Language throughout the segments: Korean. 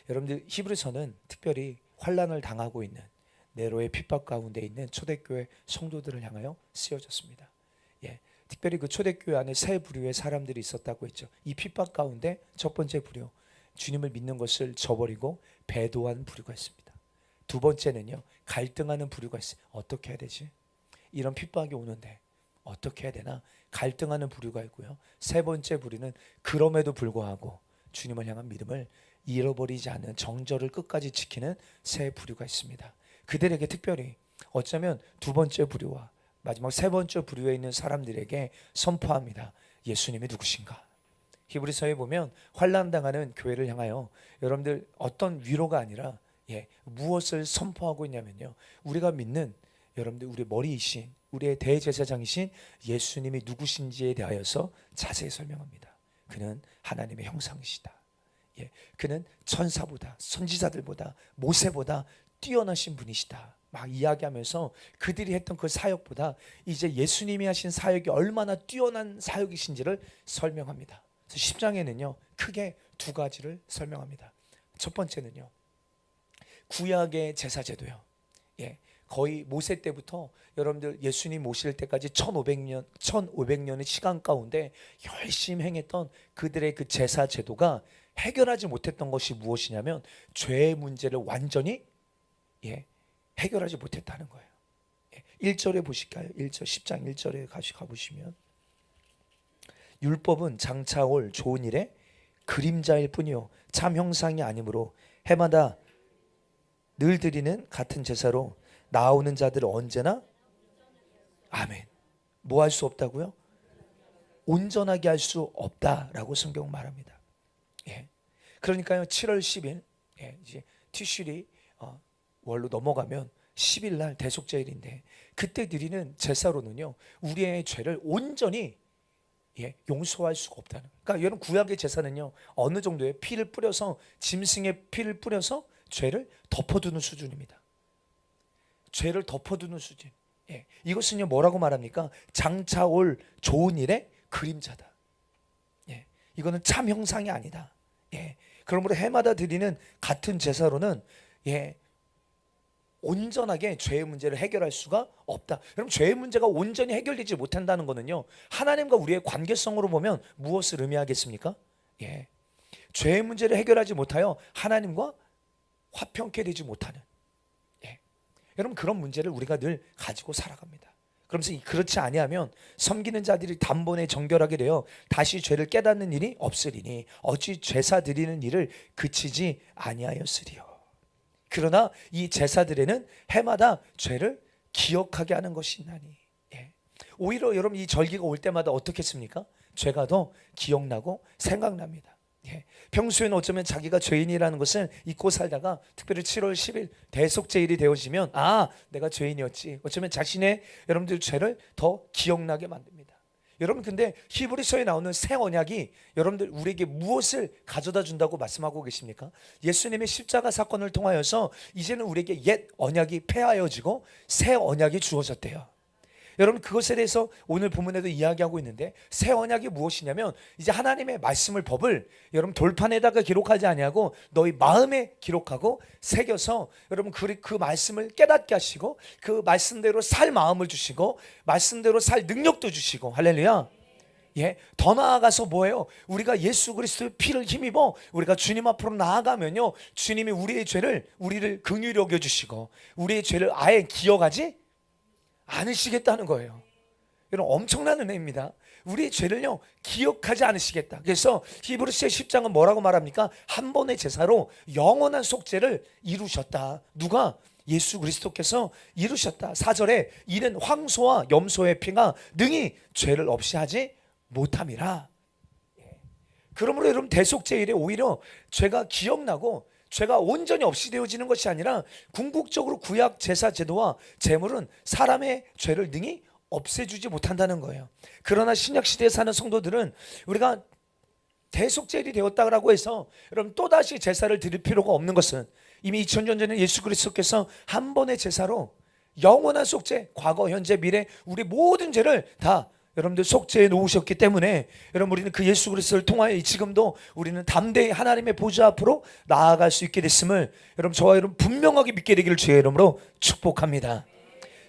여러분들 히브리서는 특별히 환난을 당하고 있는 네로의 핍박 가운데 있는 초대교회 성도들을 향하여 쓰여졌습니다. 예, 특별히 그 초대교회 안에 세 부류의 사람들이 있었다고 했죠. 이 핍박 가운데 첫 번째 부류, 주님을 믿는 것을 저버리고 배도한 부류가 있습니다. 두 번째는요, 갈등하는 부류가 있어요. 어떻게 해야 되지? 이런 핍박이 오는데 어떻게 해야 되나? 갈등하는 부류가 있고요. 세 번째 부류는 그럼에도 불구하고 주님을 향한 믿음을 잃어버리지 않는 정절을 끝까지 지키는 세 부류가 있습니다. 그들에게 특별히 어쩌면 두 번째 부류와 마지막 세 번째 부류에 있는 사람들에게 선포합니다. 예수님이 누구신가? 히브리서에 보면 환난 당하는 교회를 향하여 여러분들 어떤 위로가 아니라 무엇을 선포하고 있냐면요, 우리가 믿는 여러분들 우리 머리이신 우리의 대제사장이신 예수님이 누구신지에 대하여서 자세히 설명합니다. 그는 하나님의 형상이시다. 그는 천사보다 선지자들보다 모세보다 뛰어나신 분이시다. 막 이야기하면서 그들이 했던 그 사역보다 이제 예수님이 하신 사역이 얼마나 뛰어난 사역이신지를 설명합니다. 그래서 10장에는요 크게 두 가지를 설명합니다. 첫 번째는요, 구약의 제사제도요. 거의 모세 때부터 여러분들 예수님 오실 때까지 1500년의 시간 가운데 열심히 행했던 그들의 그 제사 제도가 해결하지 못했던 것이 무엇이냐면 죄의 문제를 완전히 해결하지 못했다는 거예요. 1절에 보실까요? 1절 10장 1절에 가보시면 율법은 장차 올 좋은 일의 그림자일 뿐이요 참 형상이 아니므로 해마다 늘 드리는 같은 제사로 나오는 자들은 언제나 아멘. 뭐 할 수 없다고요? 온전하게 할 수 없다라고 성경 말합니다. 그러니까요 7월 10일 이제 티슈리 월로 넘어가면 10일 날 대속제일인데 그때 드리는 제사로는요 우리의 죄를 온전히 용서할 수가 없다는 거예요. 그러니까 여러분 구약의 제사는요 어느 정도의 피를 뿌려서 짐승의 피를 뿌려서 죄를 덮어두는 수준입니다. 죄를 덮어두는 수준. 이것은요 뭐라고 말합니까? 장차 올 좋은 일의 그림자다. 이거는 참 형상이 아니다. 그러므로 해마다 드리는 같은 제사로는 온전하게 죄의 문제를 해결할 수가 없다. 그럼 죄의 문제가 온전히 해결되지 못한다는 것은요 하나님과 우리의 관계성으로 보면 무엇을 의미하겠습니까? 죄의 문제를 해결하지 못하여 하나님과 화평케 되지 못하는 여러분 그런 문제를 우리가 늘 가지고 살아갑니다. 그러면서 그렇지 아니하면 섬기는 자들이 단번에 정결하게 되어 다시 죄를 깨닫는 일이 없으리니 어찌 제사 드리는 일을 그치지 아니하였으리요. 그러나 이 제사들에는 해마다 죄를 기억하게 하는 것이 있나니 오히려 여러분 이 절기가 올 때마다 어떻겠습니까? 죄가 더 기억나고 생각납니다. 평소에는 어쩌면 자기가 죄인이라는 것을 잊고 살다가 특별히 7월 10일 대속제일이 되어지면 내가 죄인이었지. 어쩌면 자신의 여러분들 죄를 더 기억나게 만듭니다. 여러분 근데 히브리서에 나오는 새 언약이 여러분들 우리에게 무엇을 가져다 준다고 말씀하고 계십니까? 예수님의 십자가 사건을 통하여서 이제는 우리에게 옛 언약이 폐하여지고 새 언약이 주어졌대요. 여러분 그것에 대해서 오늘 본문에도 이야기하고 있는데 새 언약이 무엇이냐면 이제 하나님의 말씀을 법을 여러분 돌판에다가 기록하지 아니하고 너희 마음에 기록하고 새겨서 여러분 그 말씀을 깨닫게 하시고 그 말씀대로 살 마음을 주시고 말씀대로 살 능력도 주시고 할렐루야. 더 나아가서 뭐예요? 우리가 예수 그리스도의 피를 힘입어 우리가 주님 앞으로 나아가면요 주님이 우리를 긍휼히 여겨 주시고 우리의 죄를 아예 기억하지 않으시겠다는 거예요. 여러분 엄청난 은혜입니다. 우리의 죄를요 기억하지 않으시겠다. 그래서 히브리서 10장은 뭐라고 말합니까? 한 번의 제사로 영원한 속죄를 이루셨다. 누가? 예수 그리스도께서 이루셨다. 4절에 이는 황소와 염소의 피가 능히 죄를 없이 하지 못함이라. 그러므로 여러분 대속제일에 오히려 죄가 기억나고 죄가 온전히 없이 되어지는 것이 아니라 궁극적으로 구약 제사 제도와 제물은 사람의 죄를 능히 없애주지 못한다는 거예요. 그러나 신약 시대에 사는 성도들은 우리가 대속제일이 되었다고 해서 여러분 또다시 제사를 드릴 필요가 없는 것은 이미 2000년 전에 예수 그리스도께서 한 번의 제사로 영원한 속죄, 과거, 현재, 미래 우리 모든 죄를 다 여러분들 속죄해 놓으셨기 때문에 여러분 우리는 그 예수 그리스도를 통하여 지금도 우리는 담대히 하나님의 보좌 앞으로 나아갈 수 있게 됐음을 여러분 저와 여러분 분명하게 믿게 되기를 주의 이름으로 축복합니다.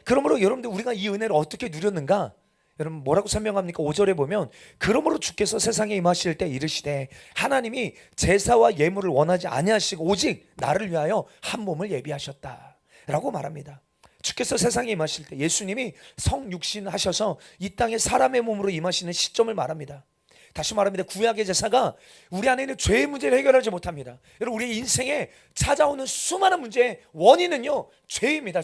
그러므로 여러분들 우리가 이 은혜를 어떻게 누렸는가? 여러분 뭐라고 설명합니까? 5절에 보면 그러므로 주께서 세상에 임하실 때 이르시되 하나님이 제사와 예물을 원하지 아니하시고 오직 나를 위하여 한 몸을 예비하셨다 라고 말합니다. 주께서 세상에 임하실 때 예수님이 성육신 하셔서 이 땅에 사람의 몸으로 임하시는 시점을 말합니다. 다시 말합니다. 구약의 제사가 우리 안에 있는 죄의 문제를 해결하지 못합니다. 여러분 우리 인생에 찾아오는 수많은 문제의 원인은요 죄입니다.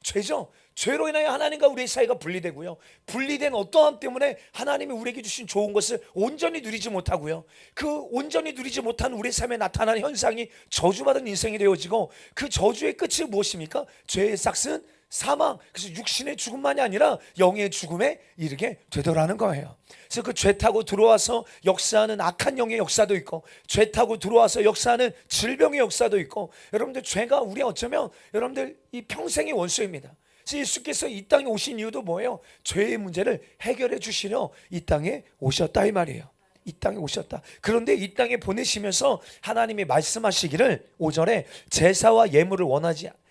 죄죠. 죄로 인하여 하나님과 우리의 사이가 분리되고요, 분리된 어떠함 때문에 하나님이 우리에게 주신 좋은 것을 온전히 누리지 못하고요, 그 온전히 누리지 못한 우리의 삶에 나타나는 현상이 저주받은 인생이 되어지고, 그 저주의 끝이 무엇입니까? 죄의 싹은 사망. 그래서 육신의 죽음만이 아니라 영의 죽음에 이르게 되더라는 거예요. 그래서 그 죄 타고 들어와서 역사하는 악한 영의 역사도 있고, 죄 타고 들어와서 역사하는 질병의 역사도 있고, 여러분들 죄가 우리 어쩌면 여러분들 이 평생의 원수입니다. 그래서 예수께서 이 땅에 오신 이유도 뭐예요? 죄의 문제를 해결해 주시려 이 땅에 오셨다 이 말이에요. 이 땅에 오셨다. 그런데 이 땅에 보내시면서 하나님이 말씀하시기를 5절에 제사와 예물을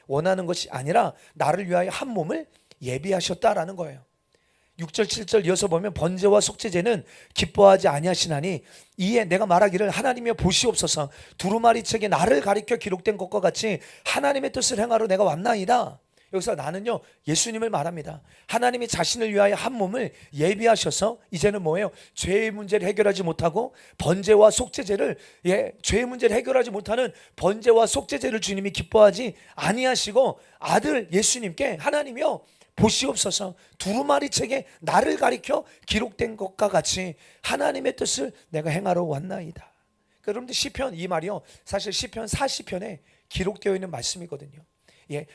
원하는 것이 아니라 나를 위하여 한 몸을 예비하셨다라는 거예요. 6절 7절 이어서 보면 번제와 속죄제는 기뻐하지 아니하시나니 이에 내가 말하기를 하나님이여 보시옵소서, 두루마리 책에 나를 가리켜 기록된 것과 같이 하나님의 뜻을 행하러 내가 왔나이다. 여기서 나는요 예수님을 말합니다. 하나님이 자신을 위하여 한 몸을 예비하셔서 이제는 뭐예요? 죄의 문제를 해결하지 못하고 번제와 속죄제를, 죄의 문제를 해결하지 못하는 번제와 속죄제를 주님이 기뻐하지 아니하시고 아들 예수님께 하나님이요 보시옵소서, 두루마리 책에 나를 가리켜 기록된 것과 같이 하나님의 뜻을 내가 행하러 왔나이다. 여러분들 시편 이 말이요 사실 시편 40편에 기록되어 있는 말씀이거든요.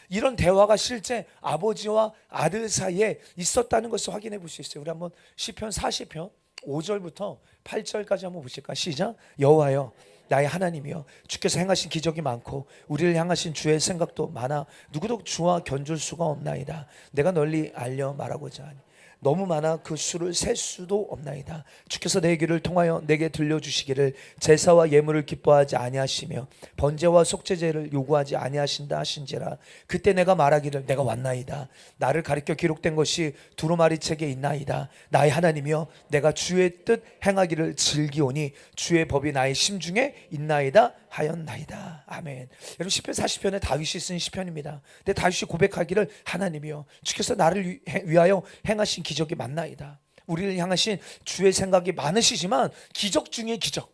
이런 대화가 실제 아버지와 아들 사이에 있었다는 것을 확인해 볼 수 있어요. 우리 한번 시편 40편 5절부터 8절까지 한번 보실까? 시작. 여호와여 나의 하나님이여, 주께서 행하신 기적이 많고 우리를 향하신 주의 생각도 많아 누구도 주와 견줄 수가 없나이다. 내가 널리 알려 말하고자 하니 너무 많아 그 수를 셀 수도 없나이다. 주께서 내 귀를 통하여 내게 들려주시기를 제사와 예물을 기뻐하지 아니하시며 번제와 속죄제를 요구하지 아니하신다 하신지라. 그때 내가 말하기를 내가 왔나이다. 나를 가리켜 기록된 것이 두루마리 책에 있나이다. 나의 하나님이여 내가 주의 뜻 행하기를 즐기오니 주의 법이 나의 심중에 있나이다 하였나이다. 아멘. 여러분 시편 40편에 다윗이 쓴 시편입니다. 근데 다윗이 고백하기를 하나님이여 주께서 나를 위하여 행하신 기적이 많나이다. 우리를 향하신 주의 생각이 많으시지만 기적 중에 기적,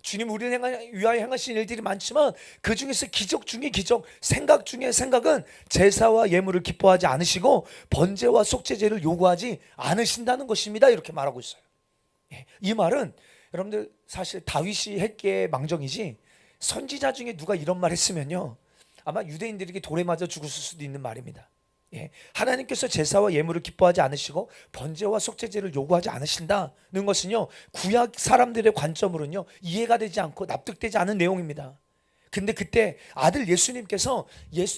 주님 우리를 위하여 행하신 일들이 많지만 그 중에서 기적 중에 기적, 생각 중에 생각은 제사와 예물을 기뻐하지 않으시고 번제와 속죄제를 요구하지 않으신다는 것입니다. 이렇게 말하고 있어요. 이 말은 여러분들 사실 다윗이 했기에 망정이지 선지자 중에 누가 이런 말 했으면요 아마 유대인들에게 돌에 맞아 죽었을 수도 있는 말입니다. 하나님께서 제사와 예물을 기뻐하지 않으시고 번제와 속죄제를 요구하지 않으신다는 것은요 구약 사람들의 관점으로는요 이해가 되지 않고 납득되지 않은 내용입니다. 근데 그때 아들 예수님께서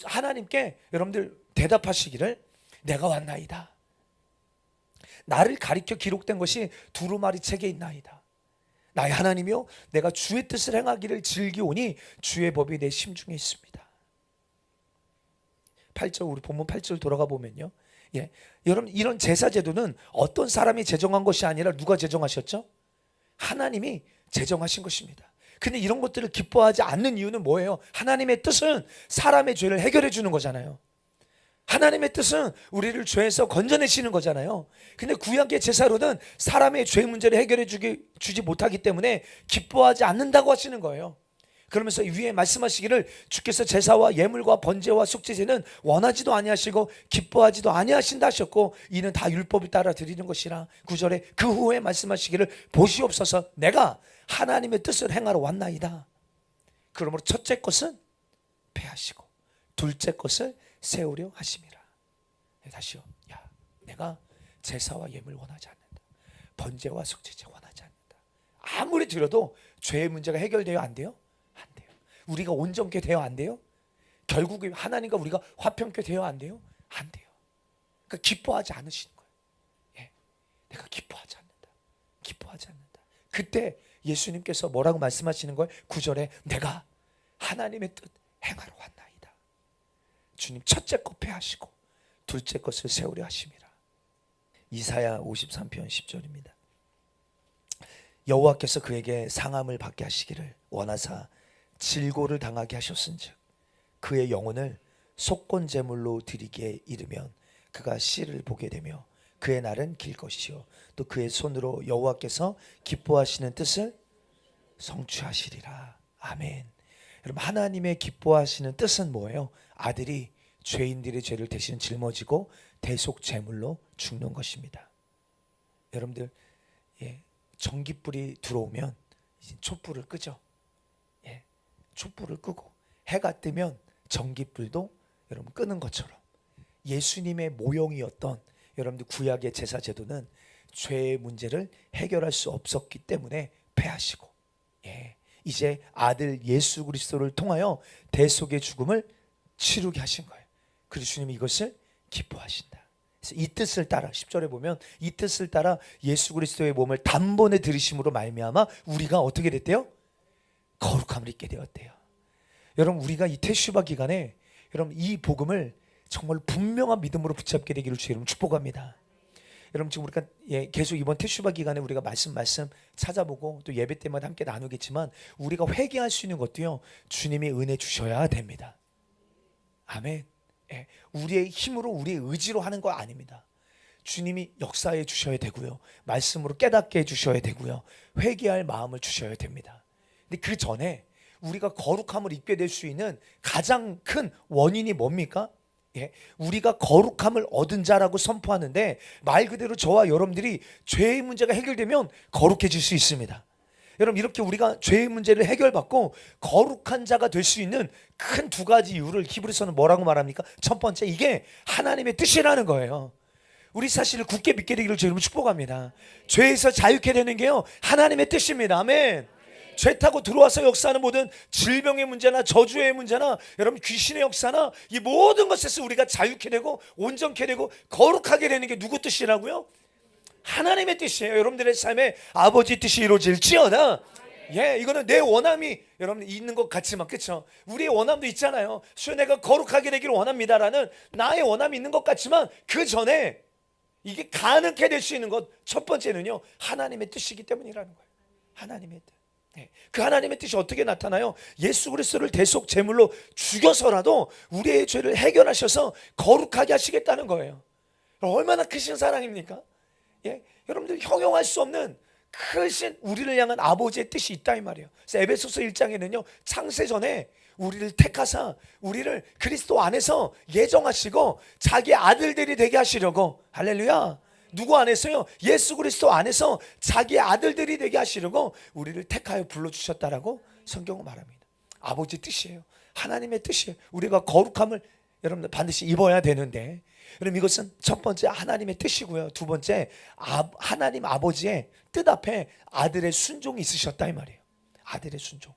하나님께 여러분들 대답하시기를 내가 왔나이다. 나를 가리켜 기록된 것이 두루마리 책에 있나이다. 나의 하나님이요 내가 주의 뜻을 행하기를 즐기오니 주의 법이 내 심중에 있습니다. 8절 우리 본문 8절 돌아가 보면요. 여러분 이런 제사 제도는 어떤 사람이 제정한 것이 아니라 누가 제정하셨죠? 하나님이 제정하신 것입니다. 근데 이런 것들을 기뻐하지 않는 이유는 뭐예요? 하나님의 뜻은 사람의 죄를 해결해 주는 거잖아요. 하나님의 뜻은 우리를 죄에서 건져내시는 거잖아요. 근데 구약의 제사로는 사람의 죄 문제를 해결해 주지 못하기 때문에 기뻐하지 않는다고 하시는 거예요. 그러면서 위에 말씀하시기를 주께서 제사와 예물과 번제와 속죄제는 원하지도 아니하시고 기뻐하지도 아니하신다 하셨고 이는 다 율법을 따라 드리는 것이라. 9절에 그 후에 말씀하시기를 보시옵소서 내가 하나님의 뜻을 행하러 왔나이다. 그러므로 첫째 것은 패하시고 둘째 것을 세우려 하심이라. 다시요. 내가 제사와 예물 원하지 않는다. 번제와 속죄제 원하지 않는다. 아무리 드려도 죄의 문제가 해결되어 안 돼요? 안 돼요. 우리가 온전케 되어 안 돼요? 결국에 하나님과 우리가 화평케 되어 안 돼요? 안 돼요. 그러니까 기뻐하지 않으시는 거예요. 내가 기뻐하지 않는다. 기뻐하지 않는다. 그때 예수님께서 뭐라고 말씀하시는 거예요? 9절에 내가 하나님의 뜻 행하러 왔나이다. 주님 첫째 것 패하시고 둘째 것을 세우려 하심이라. 이사야 53편 10절입니다. 여호와께서 그에게 상함을 받게 하시기를 원하사 질고를 당하게 하셨은즉 그의 영혼을 속건 제물로 드리기에 이르면 그가 씨를 보게 되며 그의 날은 길 것이요 또 그의 손으로 여호와께서 기뻐하시는 뜻을 성취하시리라. 아멘. 여러분, 하나님의 기뻐하시는 뜻은 뭐예요? 아들이 죄인들의 죄를 대신 짊어지고 대속 제물로 죽는 것입니다. 여러분들, 전깃불이 들어오면 이제 촛불을 끄죠. 촛불을 끄고 해가 뜨면 전깃불도 여러분 끄는 것처럼 예수님의 모형이었던 여러분들 구약의 제사 제도는 죄의 문제를 해결할 수 없었기 때문에 패하시고 이제 아들 예수 그리스도를 통하여 대속의 죽음을 치르게 하신 거예요. 그래서 주님이 이것을 기뻐하신다. 그래서 이 뜻을 따라 10절에 보면 이 뜻을 따라 예수 그리스도의 몸을 단번에 들이심으로 말미암아 우리가 어떻게 됐대요? 거룩함을 입게 되었대요. 여러분, 우리가 이 태슈바 기간에 여러분 이 복음을 정말 분명한 믿음으로 붙잡게 되기를 주의 이름으로 축복합니다. 여러분, 지금 우리가 계속 이번 태슈바 기간에 우리가 말씀 찾아보고 또 예배 때마다 함께 나누겠지만 우리가 회개할 수 있는 것도요, 주님이 은혜 주셔야 됩니다. 아멘. 우리의 힘으로 우리의 의지로 하는 거 아닙니다. 주님이 역사해 주셔야 되고요, 말씀으로 깨닫게 해 주셔야 되고요, 회개할 마음을 주셔야 됩니다. 근데 그 전에 우리가 거룩함을 입게 될 수 있는 가장 큰 원인이 뭡니까? 우리가 거룩함을 얻은 자라고 선포하는데 말 그대로 저와 여러분들이 죄의 문제가 해결되면 거룩해질 수 있습니다. 여러분, 이렇게 우리가 죄의 문제를 해결받고 거룩한 자가 될 수 있는 큰 두 가지 이유를 히브리서는 뭐라고 말합니까? 첫 번째, 이게 하나님의 뜻이라는 거예요. 우리 사실을 굳게 믿게 되기를 주님을 축복합니다. 죄에서 자유케 되는 게요, 하나님의 뜻입니다. 아멘. 죄 타고 들어와서 역사하는 모든 질병의 문제나 저주의 문제나 여러분 귀신의 역사나 이 모든 것에서 우리가 자유케 되고 온전케 되고 거룩하게 되는 게 누구 뜻이라고요? 하나님의 뜻이에요. 여러분들의 삶에 아버지 뜻이 이루어질지어다. 이거는 내 원함이 여러분 있는 것 같지만, 그렇죠? 우리의 원함도 있잖아요. 내가 거룩하게 되기를 원합니다라는 나의 원함이 있는 것 같지만 그 전에 이게 가능케 될 수 있는 것 첫 번째는요, 하나님의 뜻이기 때문이라는 거예요. 하나님의 뜻. 그 하나님의 뜻이 어떻게 나타나요? 예수 그리스도를 대속 제물로 죽여서라도 우리의 죄를 해결하셔서 거룩하게 하시겠다는 거예요. 얼마나 크신 사랑입니까? 여러분들 형용할 수 없는 크신 우리를 향한 아버지의 뜻이 있다 이 말이에요. 그래서 에베소서 1장에는요, 창세 전에 우리를 택하사 우리를 그리스도 안에서 예정하시고 자기 아들들이 되게 하시려고, 할렐루야, 누구 안에서요? 예수 그리스도 안에서 자기 아들들이 되게 하시려고 우리를 택하여 불러주셨다라고 성경은 말합니다. 아버지 뜻이에요. 하나님의 뜻이에요. 우리가 거룩함을 여러분들 반드시 입어야 되는데, 그럼 이것은 첫 번째 하나님의 뜻이고요, 두 번째 하나님 아버지의 뜻 앞에 아들의 순종이 있으셨다 이 말이에요. 아들의 순종.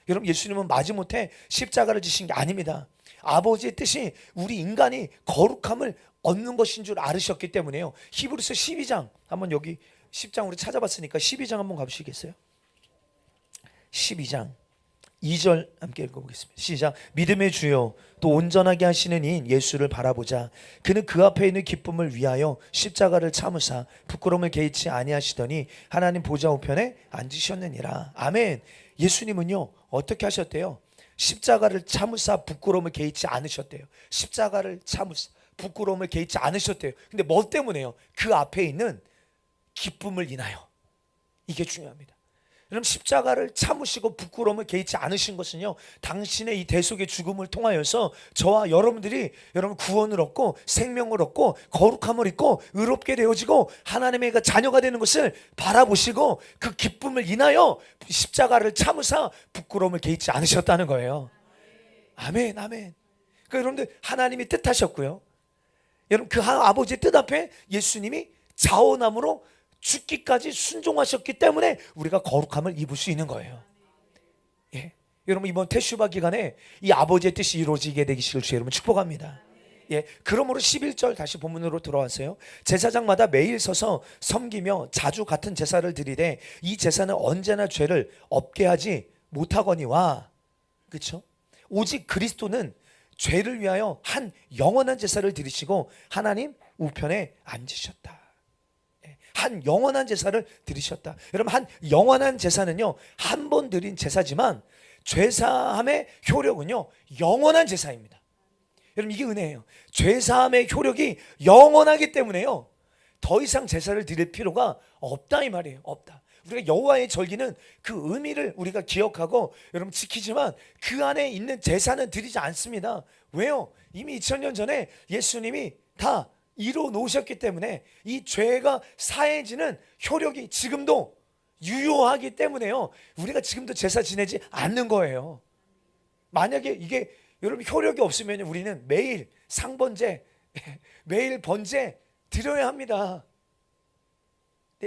여러분, 예수님은 마지못해 십자가를 지신 게 아닙니다. 아버지의 뜻이 우리 인간이 거룩함을 얻는 것인 줄 알으셨기 때문에요. 히브리서 12장 한번, 여기 10장 우리 찾아봤으니까 12장 한번 가보시겠어요? 12장 2절 함께 읽어보겠습니다. 시작. 믿음의 주요 또 온전하게 하시는 이인 예수를 바라보자. 그는 그 앞에 있는 기쁨을 위하여 십자가를 참으사 부끄러움을 개의치 아니하시더니 하나님 보좌 우편에 앉으셨느니라. 아멘. 예수님은요 어떻게 하셨대요? 십자가를 참으사 부끄러움을 개의치 않으셨대요. 십자가를 참으사 부끄러움을 개의치 않으셨대요. 근데 뭐 때문에요? 그 앞에 있는 기쁨을 인하여. 이게 중요합니다. 여러분, 십자가를 참으시고 부끄러움을 개의치 않으신 것은요, 당신의 이 대속의 죽음을 통하여서 저와 여러분들이 여러분 구원을 얻고 생명을 얻고 거룩함을 입고 의롭게 되어지고 하나님의 자녀가 되는 것을 바라보시고 그 기쁨을 인하여 십자가를 참으사 부끄러움을 개의치 않으셨다는 거예요. 아멘, 아멘. 그러니까 여러분들 하나님이 뜻하셨고요, 여러분 그 아버지의 뜻 앞에 예수님이 자원함으로 죽기까지 순종하셨기 때문에 우리가 거룩함을 입을 수 있는 거예요. 여러분, 이번 태슈바 기간에 이 아버지의 뜻이 이루어지게 되기를 주의 이름으로 축복합니다. 예, 그러므로 11절 다시 본문으로 돌아왔어요. 제사장마다 매일 서서 섬기며 자주 같은 제사를 드리되 이 제사는 언제나 죄를 없게 하지 못하거니와. 그렇죠? 오직 그리스도는 죄를 위하여 한 영원한 제사를 드리시고 하나님 우편에 앉으셨다. 예, 한 영원한 제사를 드리셨다. 여러분, 한 영원한 제사는요, 한 번 드린 제사지만 죄사함의 효력은요 영원한 제사입니다. 여러분, 이게 은혜예요. 죄사함의 효력이 영원하기 때문에요, 더 이상 제사를 드릴 필요가 없다 이 말이에요. 없다. 우리가 여호와의 절기는 그 의미를 우리가 기억하고 여러분 지키지만 그 안에 있는 제사는 드리지 않습니다. 왜요? 이미 2000년 전에 예수님이 다 이루어 놓으셨기 때문에 이 죄가 사해지는 효력이 지금도 유효하기 때문에요, 우리가 지금도 제사 지내지 않는 거예요. 만약에 이게 여러분 효력이 없으면 우리는 매일 상번제, 매일 번제 드려야 합니다.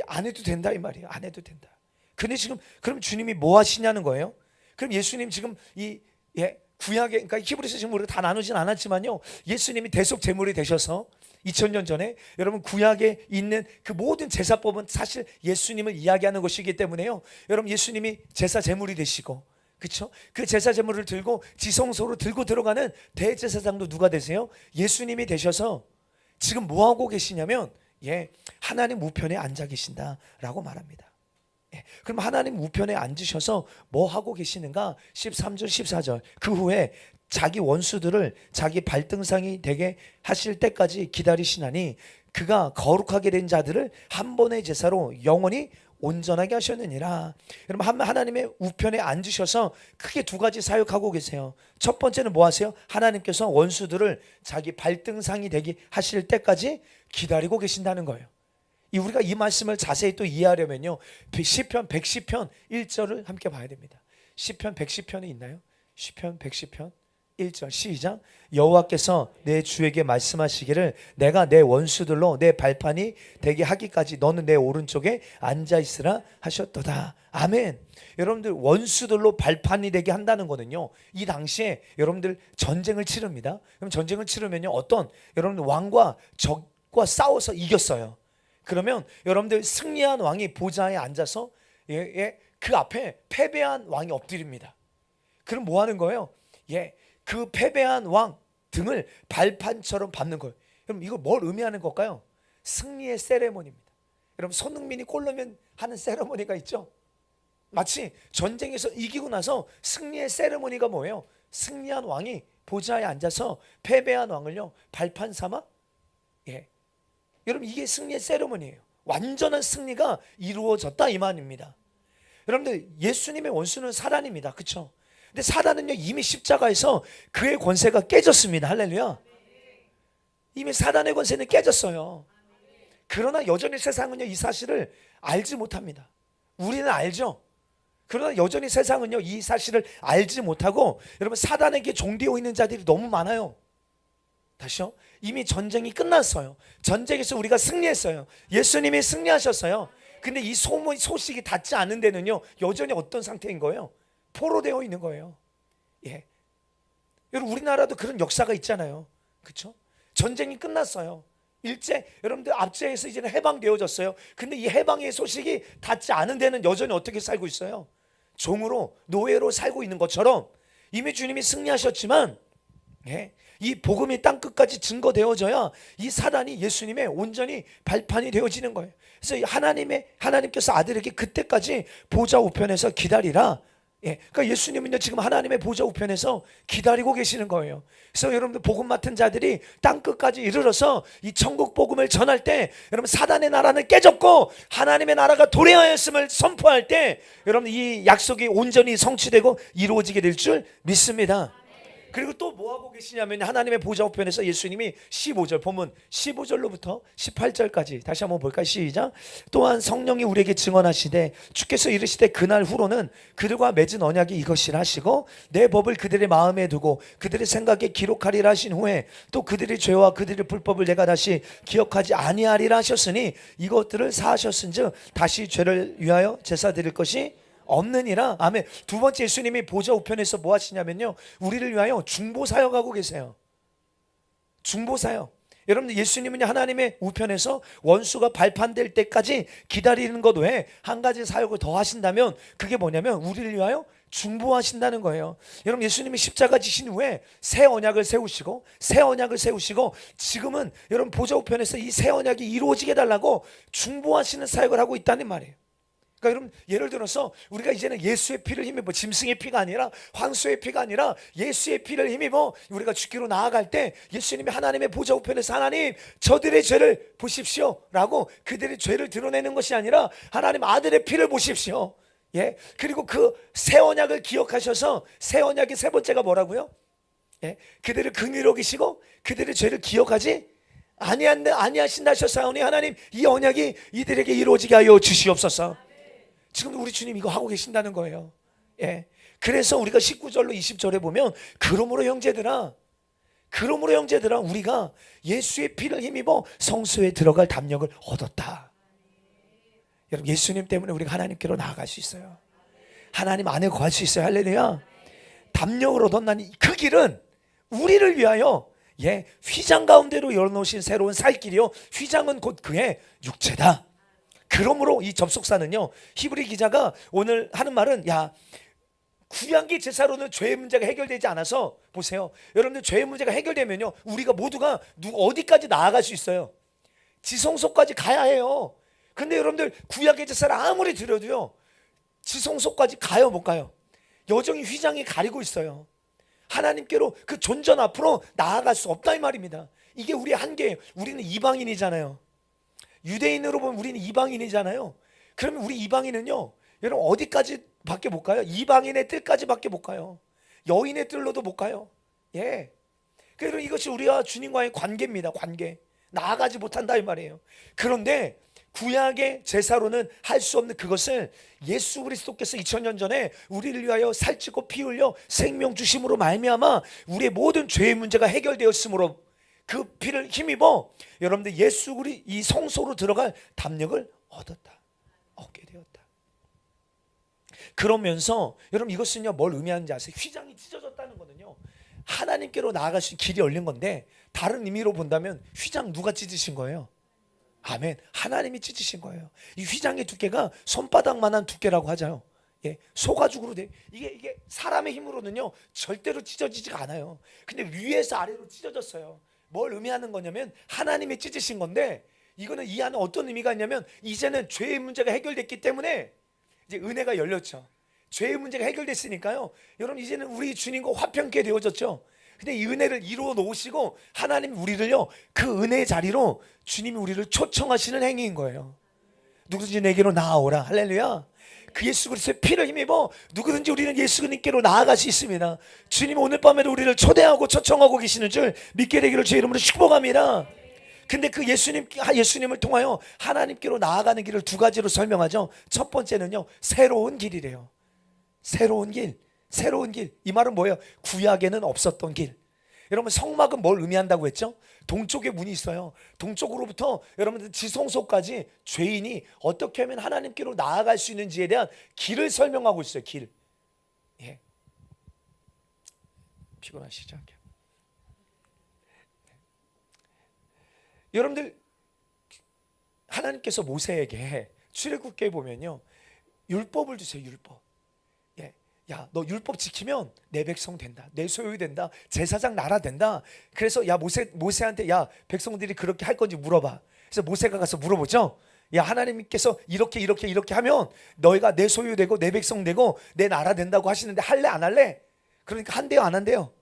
안 해도 된다 이 말이에요. 안 해도 된다. 근데 지금 그럼 주님이 뭐 하시냐는 거예요. 그럼 예수님 지금 이 구약에, 그러니까 히브리서 지금 우리가 다 나누진 않았지만요, 예수님이 대속 제물이 되셔서 2000년 전에 여러분 구약에 있는 그 모든 제사법은 사실 예수님을 이야기하는 것이기 때문에요, 여러분 예수님이 제사 제물이 되시고, 그렇죠? 그 제사 제물을 들고 지성소로 들고 들어가는 대제사장도 누가 되세요? 예수님이 되셔서 지금 뭐 하고 계시냐면 하나님 우편에 앉아 계신다라고 말합니다. 그럼 하나님 우편에 앉으셔서 뭐 하고 계시는가? 13절 14절 그 후에 자기 원수들을 자기 발등상이 되게 하실 때까지 기다리시나니 그가 거룩하게 된 자들을 한 번의 제사로 영원히 온전하게 하셨느니라. 여러분, 하나님의 우편에 앉으셔서 크게 두 가지 사역하고 계세요. 첫 번째는 뭐 하세요? 하나님께서 원수들을 자기 발등상이 되게 하실 때까지 기다리고 계신다는 거예요. 우리가 이 말씀을 자세히 또 이해하려면요, 시편 110편 1절을 함께 봐야 됩니다. 시편 110편이 있나요? 시편 110편 1절 시작. 여호와께서 내 주에게 말씀하시기를 내가 내 원수들로 내 발판이 되게 하기까지 너는 내 오른쪽에 앉아있으라 하셨도다. 아멘. 여러분들, 원수들로 발판이 되게 한다는 거는요, 이 당시에 여러분들 전쟁을 치릅니다. 그럼 전쟁을 치르면요, 어떤 여러분들 왕과 적과 싸워서 이겼어요. 그러면 여러분들 승리한 왕이 보좌에 앉아서 그 앞에 패배한 왕이 엎드립니다. 그럼 뭐 하는 거예요? 그 패배한 왕 등을 발판처럼 밟는 거예요. 그럼 이거 뭘 의미하는 걸까요? 승리의 세레모니입니다. 여러분, 손흥민이 골 넣으면 하는 세레모니가 있죠. 마치 전쟁에서 이기고 나서 승리의 세레모니가 뭐예요? 승리한 왕이 보좌에 앉아서 패배한 왕을요 발판 삼아, 여러분, 이게 승리의 세레모니예요. 완전한 승리가 이루어졌다 이 말입니다. 여러분들, 예수님의 원수는 사단입니다. 그렇죠? 근데 사단은요 이미 십자가에서 그의 권세가 깨졌습니다. 할렐루야. 이미 사단의 권세는 깨졌어요. 그러나 여전히 세상은요 이 사실을 알지 못합니다. 우리는 알죠. 그러나 여전히 세상은요 이 사실을 알지 못하고 여러분, 사단에게 종되어 있는 자들이 너무 많아요. 다시요. 이미 전쟁이 끝났어요. 전쟁에서 우리가 승리했어요. 예수님이 승리하셨어요. 근데 이 소식이 닿지 않은 데는요 여전히 어떤 상태인 거예요? 포로되어 있는 거예요. 여러분, 우리나라도 그런 역사가 있잖아요. 그렇죠? 전쟁이 끝났어요. 여러분들 압제에서 이제는 해방되어졌어요. 근데 이 해방의 소식이 닿지 않은 데는 여전히 어떻게 살고 있어요? 종으로, 노예로 살고 있는 것처럼 이미 주님이 승리하셨지만 이 복음이 땅끝까지 증거되어져야 이 사단이 예수님의 온전히 발판이 되어지는 거예요. 그래서 하나님께서 아들에게 그때까지 보좌 우편에서 기다리라. 그러니까 예수님은요 지금 하나님의 보좌 우편에서 기다리고 계시는 거예요. 그래서 여러분들, 복음 맡은 자들이 땅끝까지 이르러서 이 천국 복음을 전할 때 여러분, 사단의 나라는 깨졌고 하나님의 나라가 도래하였음을 선포할 때 여러분, 이 약속이 온전히 성취되고 이루어지게 될 줄 믿습니다. 그리고 또 뭐하고 계시냐면 하나님의 보좌 우편에서 예수님이 15절 본문 15절로부터 18절까지 다시 한번 볼까요? 시작. 또한 성령이 우리에게 증언하시되 주께서 이르시되 그날 후로는 그들과 맺은 언약이 이것이라 하시고 내 법을 그들의 마음에 두고 그들의 생각에 기록하리라 하신 후에 또 그들의 죄와 그들의 불법을 내가 다시 기억하지 아니하리라 하셨으니 이것들을 사하셨은즉 다시 죄를 위하여 제사 드릴 것이 없느니라. 아멘. 두 번째, 예수님이 보좌 우편에서 뭐 하시냐면요, 우리를 위하여 중보 사역하고 계세요. 중보사요. 여러분들 예수님은 하나님의 우편에서 원수가 발판될 때까지 기다리는 것 외에 한 가지 사역을 더 하신다면 그게 뭐냐면 우리를 위하여 중보하신다는 거예요. 여러분 예수님이 십자가 지신 후에 새 언약을 세우시고 지금은 여러분 보좌 우편에서 이 새 언약이 이루어지게 해달라고 중보하시는 사역을 하고 있다는 말이에요. 그러니까 여러분 예를 들어서 우리가 이제는 예수의 피를 힘입어 짐승의 피가 아니라 황소의 피가 아니라 예수의 피를 힘입어 우리가 죽기로 나아갈 때 예수님이 하나님의 보좌 우편에서 하나님 저들의 죄를 보십시오 라고 그들의 죄를 드러내는 것이 아니라 하나님 아들의 피를 보십시오. 예, 그리고 그 새 언약을 기억하셔서 새 언약의 세 번째가 뭐라고요? 예, 그들을 긍휼히 여기시고 그들의 죄를 기억하지 아니하신다 하셨사오니 하나님 이 언약이 이들에게 이루어지게 하여 주시옵소서. 지금도 우리 주님 이거 하고 계신다는 거예요. 예. 그래서 우리가 19절로 20절에 보면 그러므로 형제들아 우리가 예수의 피를 힘입어 성소에 들어갈 담력을 얻었다. 여러분 예수님 때문에 우리가 하나님께로 나아갈 수 있어요. 하나님 안에 거할 수 있어요. 할렐루야. 담력을 얻었나니 그 길은 우리를 위하여 휘장 가운데로 열어놓으신 새로운 살 길이요 휘장은 곧 그의 육체다. 그러므로 이 접속사는요 히브리 기자가 오늘 하는 말은 구약의 제사로는 죄의 문제가 해결되지 않아서 보세요. 여러분들 죄의 문제가 해결되면요 우리가 모두가 어디까지 나아갈 수 있어요? 지성소까지 가야 해요. 근데 여러분들 구약의 제사를 아무리 드려도요 지성소까지 가요 못 가요? 여전히 휘장이 가리고 있어요. 하나님께로 그 존전 앞으로 나아갈 수 없다 이 말입니다. 이게 우리의 한계예요. 우리는 이방인이잖아요. 유대인으로 보면 우리는 이방인이잖아요. 그러면 우리 이방인은요 여러분 어디까지 밖에 못 가요? 이방인의 뜰까지 밖에 못 가요. 여인의 뜰로도 못 가요. 예. 그래서 이것이 우리와 주님과의 관계입니다. 관계. 나아가지 못한다 이 말이에요. 그런데 구약의 제사로는 할 수 없는 그것을 예수 그리스도께서 2000년 전에 우리를 위하여 살찌고 피 흘려 생명 주심으로 말미암아 우리의 모든 죄의 문제가 해결되었으므로 그 피를 힘입어 여러분들 이 성소로 들어갈 담력을 얻게 되었다. 그러면서 여러분 이것은요 뭘 의미하는지 아세요? 휘장이 찢어졌다는 거는요 하나님께로 나아갈 수 있는 길이 열린 건데 다른 의미로 본다면 휘장 누가 찢으신 거예요? 아멘. 하나님이 찢으신 거예요. 이 휘장의 두께가 손바닥만한 두께라고 하잖아요. 예, 소가죽으로 돼. 이게 사람의 힘으로는요 절대로 찢어지지가 않아요. 근데 위에서 아래로 찢어졌어요. 뭘 의미하는 거냐면 하나님이 찢으신 건데 이거는 이 안에 어떤 의미가 있냐면 이제는 죄의 문제가 해결됐기 때문에 이제 은혜가 열렸죠. 죄의 문제가 해결됐으니까요 여러분 이제는 우리 주님과 화평케 되어졌죠. 근데 이 은혜를 이루어 놓으시고 하나님 우리를요 그 은혜의 자리로 주님이 우리를 초청하시는 행위인 거예요. 누구든지 내게로 나아오라. 할렐루야. 그 예수 그리스도의 피를 힘입어 누구든지 우리는 예수님께로 나아갈 수 있습니다. 주님 오늘 밤에도 우리를 초대하고 초청하고 계시는 줄 믿게 되기를 주의 이름으로 축복합니다. 근데 그 예수님을 통하여 하나님께로 나아가는 길을 두 가지로 설명하죠. 첫 번째는요 새로운 길이래요. 새로운 길. 이 말은 뭐예요? 구약에는 없었던 길. 여러분 성막은 뭘 의미한다고 했죠? 동쪽에 문이 있어요. 동쪽으로부터 여러분들 지성소까지 죄인이 어떻게 하면 하나님께로 나아갈 수 있는지에 대한 길을 설명하고 있어요. 길. 예. 피곤하시죠? 여러분들 하나님께서 모세에게 출애굽기에 보면요 율법을 주세요. 율법. 야, 너 율법 지키면 내 백성 된다. 내 소유이 된다. 제사장 나라 된다. 그래서 야 모세한테 야 백성들이 그렇게 할 건지 물어봐. 그래서 모세가 가서 물어보죠. 야 하나님께서 이렇게 하면 너희가 내 소유 되고 내 백성 되고 내 나라 된다고 하시는데 할래 안 할래? 그러니까 한대요 안 한대요?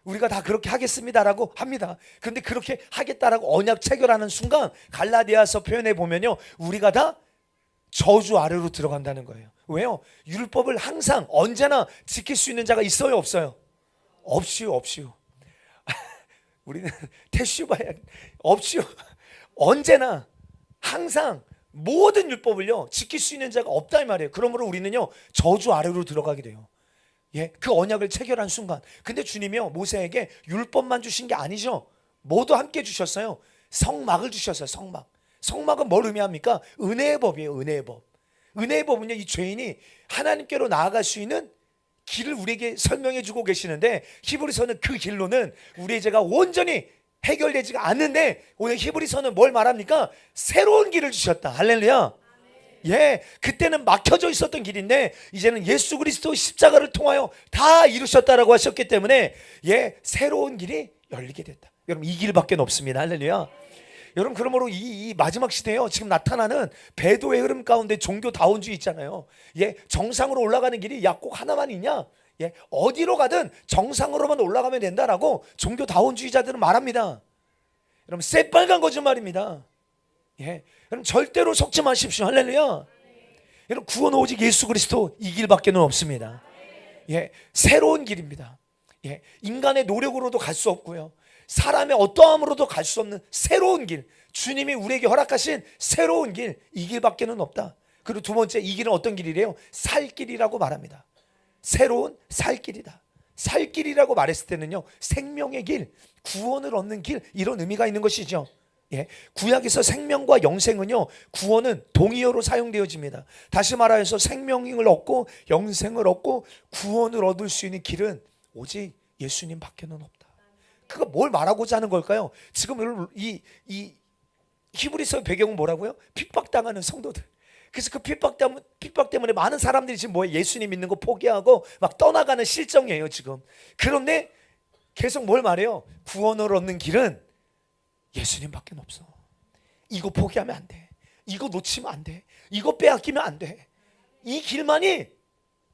우리가 다 그렇게 하겠습니다라고 합니다. 그런데 그렇게 하겠다라고 언약 체결하는 순간 갈라디아서 표현해 보면요 우리가 다 저주 아래로 들어간다는 거예요. 왜요? 율법을 항상 언제나 지킬 수 있는 자가 있어요 없어요? 없이요. 우리는 태슈 봐야 없이요. 언제나 항상 모든 율법을요 지킬 수 있는 자가 없다 이 말이에요. 그러므로 우리는요 저주 아래로 들어가게 돼요. 예, 그 언약을 체결한 순간. 근데 주님이요 모세에게 율법만 주신 게 아니죠. 뭐도 함께 주셨어요. 성막을 주셨어요. 성막은 뭘 의미합니까? 은혜의 법이에요. 은혜의 법. 은혜의 법은요 이 죄인이 하나님께로 나아갈 수 있는 길을 우리에게 설명해 주고 계시는데 히브리서는 그 길로는 우리의 죄가 온전히 해결되지가 않는데 오늘 히브리서는 뭘 말합니까? 새로운 길을 주셨다. 할렐루야. 예, 그때는 막혀져 있었던 길인데 이제는 예수 그리스도 십자가를 통하여 다 이루셨다라고 하셨기 때문에 예, 새로운 길이 열리게 됐다. 여러분 이 길밖에 없습니다. 할렐루야. 여러분 그러므로 이 마지막 시대에요 지금 나타나는 배도의 흐름 가운데 종교다원주의 있잖아요. 예, 정상으로 올라가는 길이 야 꼭 하나만 있냐? 예, 어디로 가든 정상으로만 올라가면 된다라고 종교다원주의자들은 말합니다. 여러분 새빨간 거짓말입니다. 예, 여러분 절대로 속지 마십시오. 할렐루야. 여러분 구원 오직 예수 그리스도 이 길밖에는 없습니다. 예, 새로운 길입니다. 예, 인간의 노력으로도 갈 수 없고요. 사람의 어떠함으로도 갈 수 없는 새로운 길. 주님이 우리에게 허락하신 새로운 길, 이 길밖에는 없다. 그리고 두 번째 이 길은 어떤 길이래요? 살 길이라고 말합니다. 새로운 살 길이다. 살 길이라고 말했을 때는요, 생명의 길, 구원을 얻는 길 이런 의미가 있는 것이죠. 예, 구약에서 생명과 영생은요 구원은 동의어로 사용되어집니다. 다시 말하여서 생명을 얻고 영생을 얻고 구원을 얻을 수 있는 길은 오직 예수님밖에는 없다. 그거 뭘 말하고자 하는 걸까요? 지금 이 히브리서 배경은 뭐라고요? 핍박당하는 성도들. 그래서 그 핍박 때문에 많은 사람들이 지금 뭐예요? 예수님 믿는 거 포기하고 막 떠나가는 실정이에요 지금. 그런데 계속 뭘 말해요? 구원을 얻는 길은 예수님밖에 없어. 이거 포기하면 안 돼. 이거 놓치면 안 돼. 이거 빼앗기면 안 돼. 이 길만이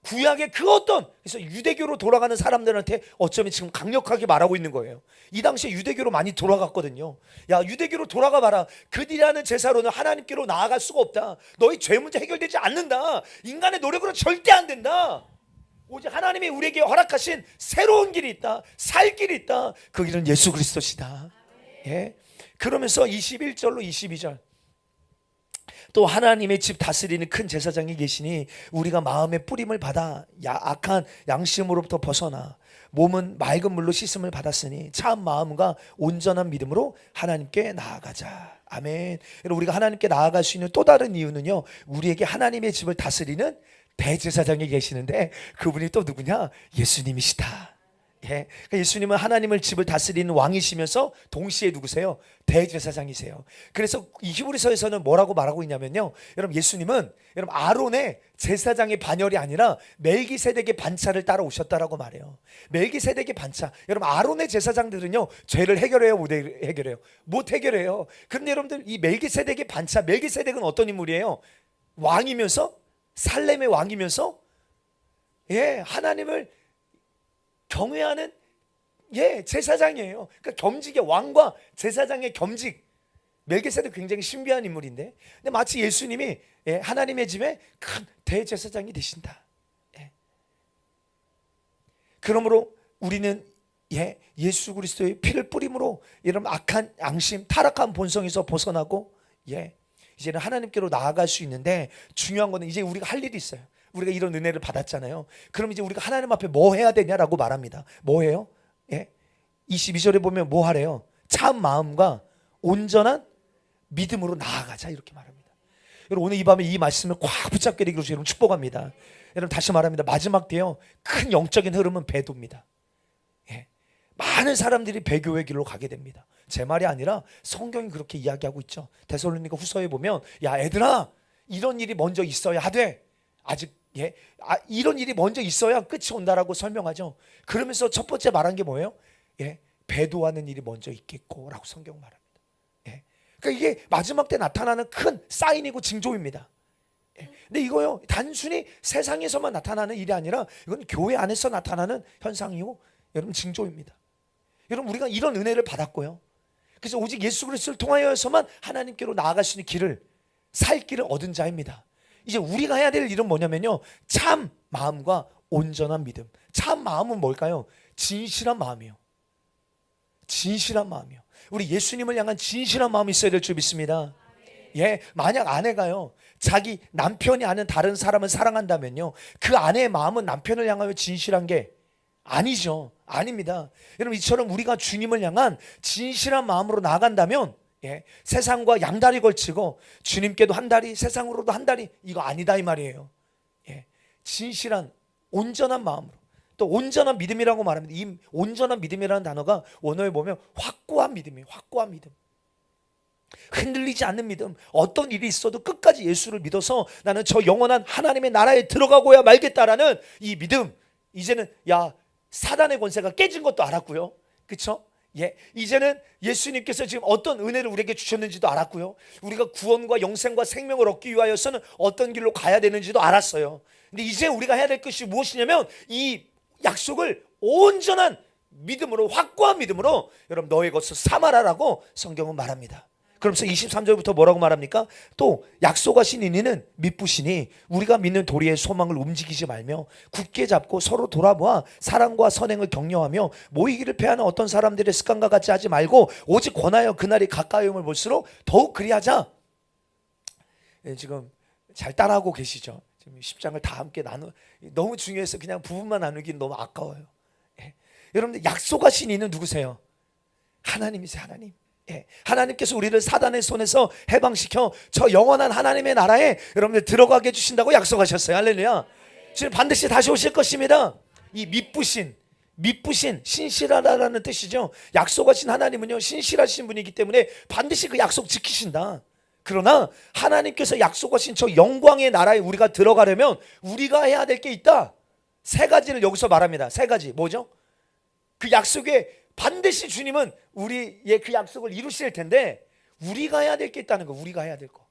구약의 그 어떤, 그래서 유대교로 돌아가는 사람들한테 어쩌면 지금 강력하게 말하고 있는 거예요. 이 당시에 유대교로 많이 돌아갔거든요. 야, 유대교로 돌아가 봐라. 그들이라는 제사로는 하나님께로 나아갈 수가 없다. 너희 죄 문제 해결되지 않는다. 인간의 노력으로 절대 안 된다. 오직 하나님이 우리에게 허락하신 새로운 길이 있다. 살 길이 있다. 그 길은 예수 그리스도시다. 예. 그러면서 21절로 22절 또 하나님의 집 다스리는 큰 제사장이 계시니 우리가 마음의 뿌림을 받아 악한 양심으로부터 벗어나 몸은 맑은 물로 씻음을 받았으니 참 마음과 온전한 믿음으로 하나님께 나아가자. 아멘. 우리가 하나님께 나아갈 수 있는 또 다른 이유는요, 우리에게 하나님의 집을 다스리는 대제사장이 계시는데 그분이 또 누구냐? 예수님이시다. 예, 그러니까 예수님은 하나님을 집을 다스리는 왕이시면서 동시에 누구세요? 대제사장이세요. 그래서 이 히브리서에서는 뭐라고 말하고 있냐면요, 여러분 예수님은 여러분 아론의 제사장의 반열이 아니라 멜기세덱의 반차를 따라오셨다라고 말해요. 멜기세덱의 반차. 여러분 아론의 제사장들은요 죄를 해결해요, 못 해결해요? 못 해결해요. 그런데 여러분들 이 멜기세덱의 반차, 멜기세덱은 어떤 인물이에요? 왕이면서 살렘의 왕이면서 예, 하나님을 경외하는 예, 제사장이에요. 그러니까 겸직의 왕과 제사장의 겸직. 멜기세덱 굉장히 신비한 인물인데, 근데 마치 예수님이 예, 하나님의 집에 큰 대제사장이 되신다. 예. 그러므로 우리는 예, 예수 그리스도의 피를 뿌림으로 이런 악한 양심, 타락한 본성에서 벗어나고 예, 이제는 하나님께로 나아갈 수 있는데 중요한 거는 이제 우리가 할 일이 있어요. 우리가 이런 은혜를 받았잖아요. 그럼 이제 우리가 하나님 앞에 뭐 해야 되냐라고 말합니다. 뭐 해요? 예? 22절에 보면 뭐 하래요? 참 마음과 온전한 믿음으로 나아가자 이렇게 말합니다. 여러분 오늘 이 밤에 이 말씀을 꽉 붙잡게 되기로 여러분 축복합니다. 여러분 다시 말합니다. 마지막 때요 큰 영적인 흐름은 배도입니다. 예. 많은 사람들이 배교의 길로 가게 됩니다. 제 말이 아니라 성경이 그렇게 이야기하고 있죠. 데살로니가 후서에 보면 야 애들아 이런 일이 먼저 있어야 하되 아직 예, 이런 일이 먼저 있어야 끝이 온다라고 설명하죠. 그러면서 첫 번째 말한 게 뭐예요? 예, 배도하는 일이 먼저 있겠고라고 성경 말합니다. 예, 그러니까 이게 마지막 때 나타나는 큰 사인이고 징조입니다. 예, 근데 이거요 단순히 세상에서만 나타나는 일이 아니라 이건 교회 안에서 나타나는 현상이고 여러분 징조입니다. 여러분 우리가 이런 은혜를 받았고요. 그래서 오직 예수 그리스도를 통하여서만 하나님께로 나아갈 수 있는 길을 살 길을 얻은 자입니다. 이제 우리가 해야 될 일은 뭐냐면요, 참 마음과 온전한 믿음. 참 마음은 뭘까요? 진실한 마음이요. 진실한 마음이요. 우리 예수님을 향한 진실한 마음이 있어야 될 줄 믿습니다. 예, 만약 아내가요 자기 남편이 아는 다른 사람을 사랑한다면요 그 아내의 마음은 남편을 향하여 진실한 게 아니죠. 아닙니다. 여러분 이처럼 우리가 주님을 향한 진실한 마음으로 나아간다면 예, 세상과 양다리 걸치고 주님께도 한 다리 세상으로도 한 다리 이거 아니다 이 말이에요. 예, 진실한 온전한 마음으로 또 온전한 믿음이라고 말합니다. 이 온전한 믿음이라는 단어가 원어에 보면 확고한 믿음이에요. 확고한 믿음. 흔들리지 않는 믿음. 어떤 일이 있어도 끝까지 예수를 믿어서 나는 저 영원한 하나님의 나라에 들어가고야 말겠다라는 이 믿음. 이제는 사단의 권세가 깨진 것도 알았고요. 그렇죠? 이제는 예수님께서 지금 어떤 은혜를 우리에게 주셨는지도 알았고요. 우리가 구원과 영생과 생명을 얻기 위하여서는 어떤 길로 가야 되는지도 알았어요. 근데 이제 우리가 해야 될 것이 무엇이냐면 이 약속을 온전한 믿음으로, 확고한 믿음으로 여러분 너의 것을 삼아라라고 성경은 말합니다. 그러면서 23절부터 뭐라고 말합니까? 또 약속하신 이는 미쁘시니 우리가 믿는 도리의 소망을 움직이지 말며 굳게 잡고 서로 돌아보아 사랑과 선행을 격려하며 모이기를 패하는 어떤 사람들의 습관과 같이 하지 말고 오직 권하여 그날이 가까이 om을 볼수록 더욱 그리하자. 지금 잘 따라하고 계시죠? 지금 10장을 다 함께 너무 중요해서 그냥 부분만 나누긴 너무 아까워요. 여러분들 약속하신 이는 누구세요? 하나님이세요. 하나님. 하나님께서 우리를 사단의 손에서 해방시켜 저 영원한 하나님의 나라에 여러분들 들어가게 해주신다고 약속하셨어요. 할렐루야. 지금 반드시 다시 오실 것입니다. 이 미쁘신 신실하다라는 뜻이죠. 약속하신 하나님은요 신실하신 분이기 때문에 반드시 그 약속 지키신다. 그러나 하나님께서 약속하신 저 영광의 나라에 우리가 들어가려면 우리가 해야 될 게 있다. 세 가지를 여기서 말합니다. 세 가지. 뭐죠? 그 약속에 반드시 주님은 우리의 그 약속을 이루실 텐데 우리가 해야 될 게 있다는 거. 우리가 해야 될 거.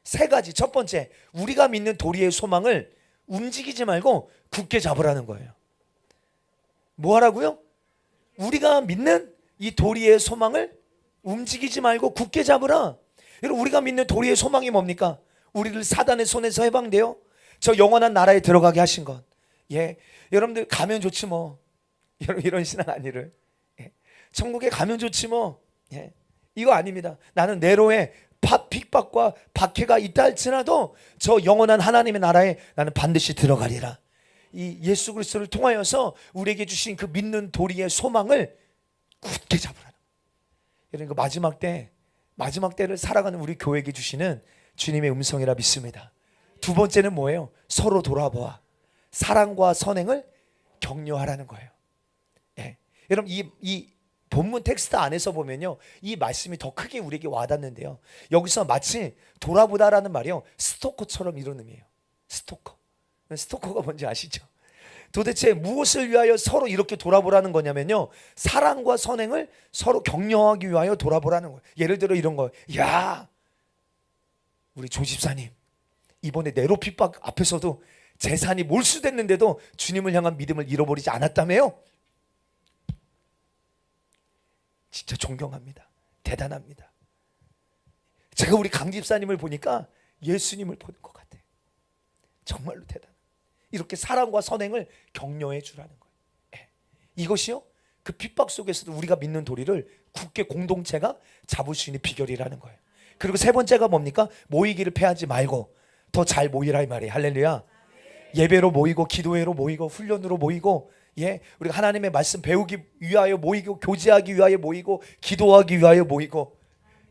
세 가지. 첫 번째, 우리가 믿는 도리의 소망을 움직이지 말고 굳게 잡으라는 거예요. 뭐 하라고요? 우리가 믿는 이 도리의 소망을 움직이지 말고 굳게 잡으라. 여러분, 우리가 믿는 도리의 소망이 뭡니까? 우리를 사단의 손에서 해방되어 저 영원한 나라에 들어가게 하신 것. 여러분들 가면 좋지 뭐. 여러분 이런 신앙 아니를. 천국에 가면 좋지 뭐. 이거 아닙니다. 나는 내로에 핍박과 박해가 있다 할지라도 저 영원한 하나님의 나라에 나는 반드시 들어가리라. 이 예수 그리스도를 통하여서 우리에게 주신 그 믿는 도리의 소망을 굳게 잡으라는. 여러분, 그 마지막 때를 살아가는 우리 교회에게 주시는 주님의 음성이라 믿습니다. 두 번째는 뭐예요? 서로 돌아보아 사랑과 선행을 격려하라는 거예요. 여러분 이 본문 텍스트 안에서 보면요, 이 말씀이 더 크게 우리에게 와닿는데요. 여기서 마치 돌아보다라는 말이요, 스토커처럼 이런 의미예요. 스토커가 뭔지 아시죠? 도대체 무엇을 위하여 서로 이렇게 돌아보라는 거냐면요, 사랑과 선행을 서로 격려하기 위하여 돌아보라는 거예요. 예를 들어 이런 거. 우리 조 집사님 이번에 네로 핍박 앞에서도 재산이 몰수됐는데도 주님을 향한 믿음을 잃어버리지 않았다며요? 진짜 존경합니다. 대단합니다. 제가 우리 강 집사님을 보니까 예수님을 보는 것 같아요. 정말로 대단. 이렇게 사랑과 선행을 격려해 주라는 거예요. 이것이요, 그 핍박 속에서도 우리가 믿는 도리를 굳게 공동체가 잡을 수 있는 비결이라는 거예요. 그리고 세 번째가 뭡니까? 모이기를 패하지 말고 더 잘 모이라 이 말이에요. 할렐루야. 예배로 모이고 기도회로 모이고 훈련으로 모이고, 우리가 하나님의 말씀 배우기 위하여 모이고 교제하기 위하여 모이고 기도하기 위하여 모이고,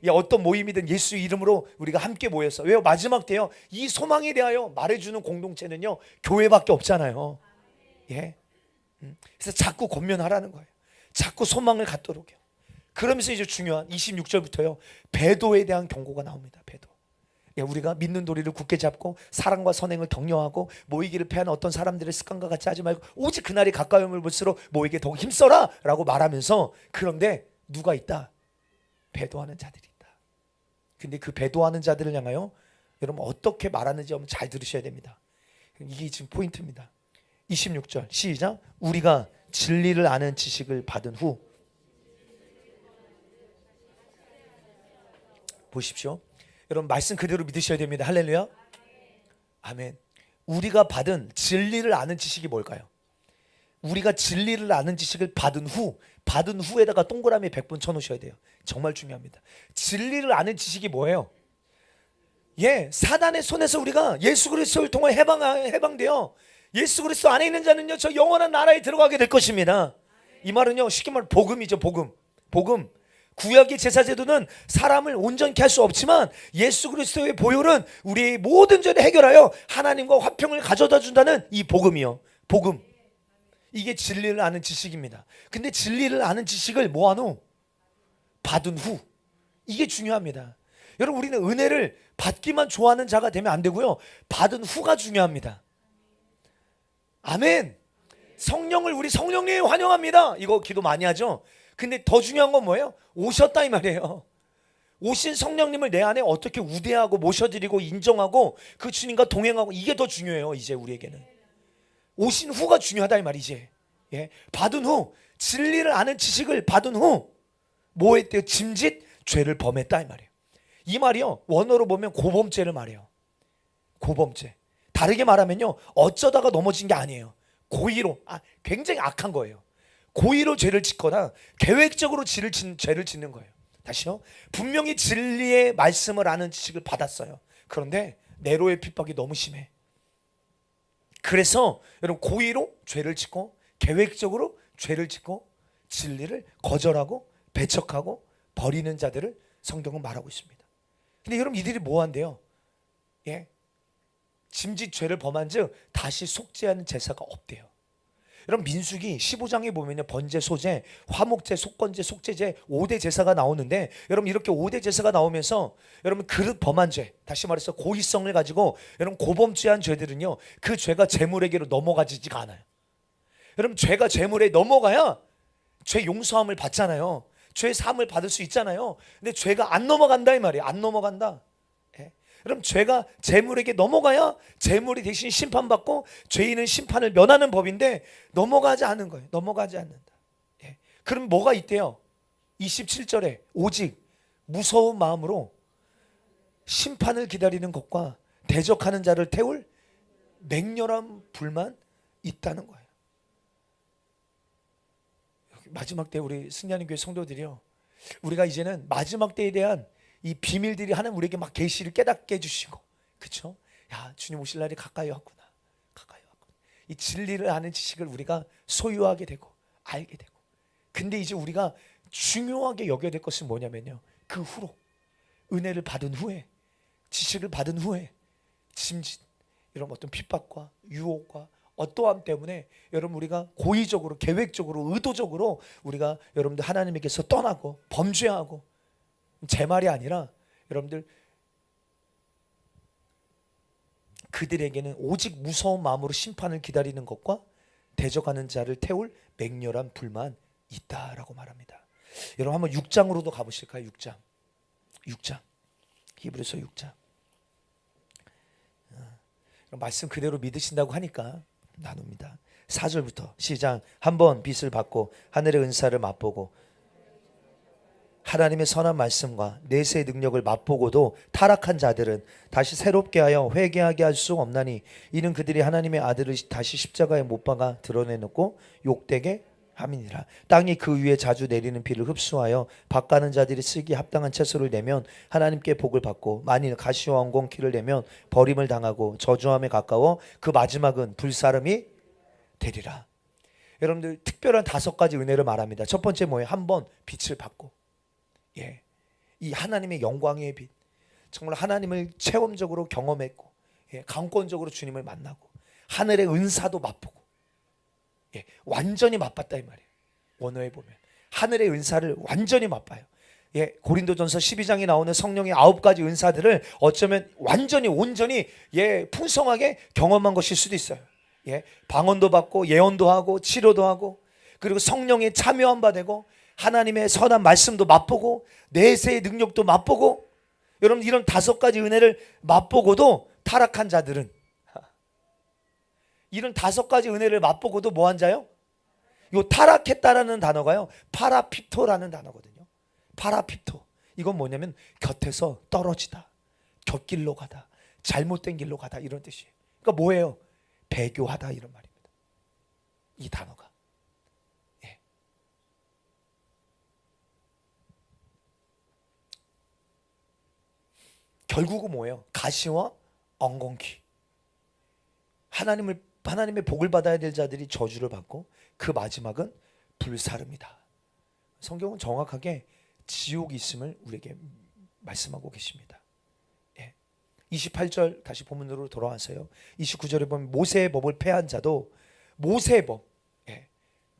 어떤 모임이든 예수 이름으로 우리가 함께 모여서. 왜요? 마지막 때요, 이 소망에 대하여 말해주는 공동체는요 교회밖에 없잖아요. 그래서 자꾸 권면하라는 거예요. 자꾸 소망을 갖도록요. 그러면서 이제 중요한 26절부터요 배도에 대한 경고가 나옵니다. 배도. 우리가 믿는 도리를 굳게 잡고 사랑과 선행을 격려하고 모이기를 패하는 어떤 사람들의 습관과 같이 하지 말고 오직 그날이 가까이 오면 볼수록 모이게 더욱 힘써라 라고 말하면서, 그런데 누가 있다? 배도하는 자들이 있다. 근데 그 배도하는 자들을 향하여 여러분 어떻게 말하는지 한번 잘 들으셔야 됩니다. 이게 지금 포인트입니다. 26절 시작. 우리가 진리를 아는 지식을 받은 후, 보십시오. 여러분 말씀 그대로 믿으셔야 됩니다. 할렐루야. 아멘. 우리가 받은 진리를 아는 지식이 뭘까요? 우리가 진리를 아는 지식을 받은 후에다가 동그라미 100번 쳐놓으셔야 돼요. 정말 중요합니다. 진리를 아는 지식이 뭐예요? 사단의 손에서 우리가 예수 그리스도를 통해 해방되어 예수 그리스도 안에 있는 자는요 저 영원한 나라에 들어가게 될 것입니다. 이 말은요 쉽게 말해 복음이죠. 복음. 구약의 제사제도는 사람을 온전케 할 수 없지만 예수 그리스도의 보혈은 우리의 모든 죄를 해결하여 하나님과 화평을 가져다 준다는 이 복음이요. 복음. 이게 진리를 아는 지식입니다. 근데 진리를 아는 지식을 뭐한 후? 받은 후. 이게 중요합니다. 여러분, 우리는 은혜를 받기만 좋아하는 자가 되면 안 되고요, 받은 후가 중요합니다. 아멘. 성령을 우리 성령님 환영합니다, 이거 기도 많이 하죠. 근데 더 중요한 건 뭐예요? 오셨다 이 말이에요. 오신 성령님을 내 안에 어떻게 우대하고 모셔드리고 인정하고 그 주님과 동행하고, 이게 더 중요해요. 이제 우리에게는 오신 후가 중요하다 이 말이지. 예, 받은 후, 진리를 아는 지식을 받은 후 뭐 했대요? 짐짓 죄를 범했다 이 말이에요. 이 말이요, 원어로 보면 고범죄를 말해요. 고범죄. 다르게 말하면요, 어쩌다가 넘어진 게 아니에요. 고의로, 굉장히 악한 거예요. 고의로 죄를 짓거나 계획적으로 죄를 짓는 거예요. 다시요, 분명히 진리의 말씀을 아는 지식을 받았어요. 그런데 네로의 핍박이 너무 심해. 그래서 여러분, 고의로 죄를 짓고 계획적으로 죄를 짓고 진리를 거절하고 배척하고 버리는 자들을 성경은 말하고 있습니다. 근데 여러분, 이들이 뭐 한대요? 예, 짐짓 죄를 범한 즉 다시 속죄하는 제사가 없대요. 여러분, 민수기 15장에 보면요, 번제, 소제, 화목제, 속건제, 속죄제 5대 제사가 나오는데, 여러분, 이렇게 5대 제사가 나오면서 여러분, 그릇 범한 죄, 다시 말해서 고의성을 가지고 여러분 고범죄한 죄들은요, 그 죄가 재물에게로 넘어가지가 않아요. 여러분, 죄가 재물에 넘어가야 죄 용서함을 받잖아요. 죄 사함을 받을 수 있잖아요. 근데 죄가 안 넘어간다 이 말이에요. 안 넘어간다. 예. 그럼 죄가 재물에게 넘어가야 재물이 대신 심판받고 죄인은 심판을 면하는 법인데, 넘어가지 않는 거예요. 넘어가지 않는다. 예. 그럼 뭐가 있대요? 27절에 오직 무서운 마음으로 심판을 기다리는 것과 대적하는 자를 태울 맹렬한 불만 있다는 거예요. 마지막 때 우리 승리하는 교회 성도들이요, 우리가 이제는 마지막 때에 대한 이 비밀들이 하나님 우리에게 막 계시를 깨닫게 해주시고, 그렇죠? 야, 주님 오실 날이 가까이 왔구나, 가까이 왔구나. 이 진리를 아는 지식을 우리가 소유하게 되고 알게 되고, 근데 이제 우리가 중요하게 여겨야 될 것은 뭐냐면요, 그 후로 은혜를 받은 후에, 지식을 받은 후에 짐짓, 이런 어떤 핍박과 유혹과 어떠함 때문에 여러분, 우리가 고의적으로 계획적으로 의도적으로 우리가 여러분들 하나님에게서 떠나고 범죄하고, 제 말이 아니라 여러분들, 그들에게는 오직 무서운 마음으로 심판을 기다리는 것과 대적하는 자를 태울 맹렬한 불만 있다라고 말합니다. 여러분, 한번 6장으로도 가보실까요? 6장 히브리서 6장. 말씀 그대로 믿으신다고 하니까 나눕니다. 4절부터 시작. 한번 빛을 받고 하늘의 은사를 맛보고 하나님의 선한 말씀과 내세의 능력을 맛보고도 타락한 자들은 다시 새롭게 하여 회개하게 할 수 없나니, 이는 그들이 하나님의 아들을 다시 십자가에 못 박아 드러내놓고 욕되게 함이니라. 땅이 그 위에 자주 내리는 비를 흡수하여 밭가는 자들이 쓰기에 합당한 채소를 내면 하나님께 복을 받고, 만일 가시와 엉겅퀴를 내면 버림을 당하고 저주함에 가까워 그 마지막은 불사름이 되리라. 여러분들, 특별한 5가지 은혜를 말합니다. 첫 번째 뭐예요? 한번 빛을 받고, 예, 이 하나님의 영광의 빛, 정말 하나님을 체험적으로 경험했고, 예, 강권적으로 주님을 만나고 하늘의 은사도 맛보고, 예, 완전히 맛봤다 이 말이에요. 원어에 보면 하늘의 은사를 완전히 맛봐요. 예, 고린도전서 12장에 나오는 성령의 9가지 은사들을 어쩌면 완전히 온전히, 예, 풍성하게 경험한 것일 수도 있어요. 예, 방언도 받고 예언도 하고 치료도 하고, 그리고 성령에 참여한 바 되고 하나님의 선한 말씀도 맛보고 내세의 능력도 맛보고, 여러분, 이런 5가지 은혜를 맛보고도 타락한 자들은, 이런 5가지 은혜를 맛보고도 뭐한 자요? 이 타락했다라는 단어가요, 파라피토라는 단어거든요. 파라피토, 이건 뭐냐면 곁에서 떨어지다, 곁길로 가다, 잘못된 길로 가다, 이런 뜻이에요. 그러니까 뭐예요? 배교하다, 이런 말입니다. 이 단어가. 예. 결국은 뭐예요? 가시와 엉겅퀴. 하나님의 복을 받아야 될 자들이 저주를 받고 그 마지막은 불사릅니다. 성경은 정확하게 지옥이 있음을 우리에게 말씀하고 계십니다. 예. 28절 다시 본문으로 돌아와서요, 29절에 보면 모세의 법을 폐한 자도, 모세의 법, 예,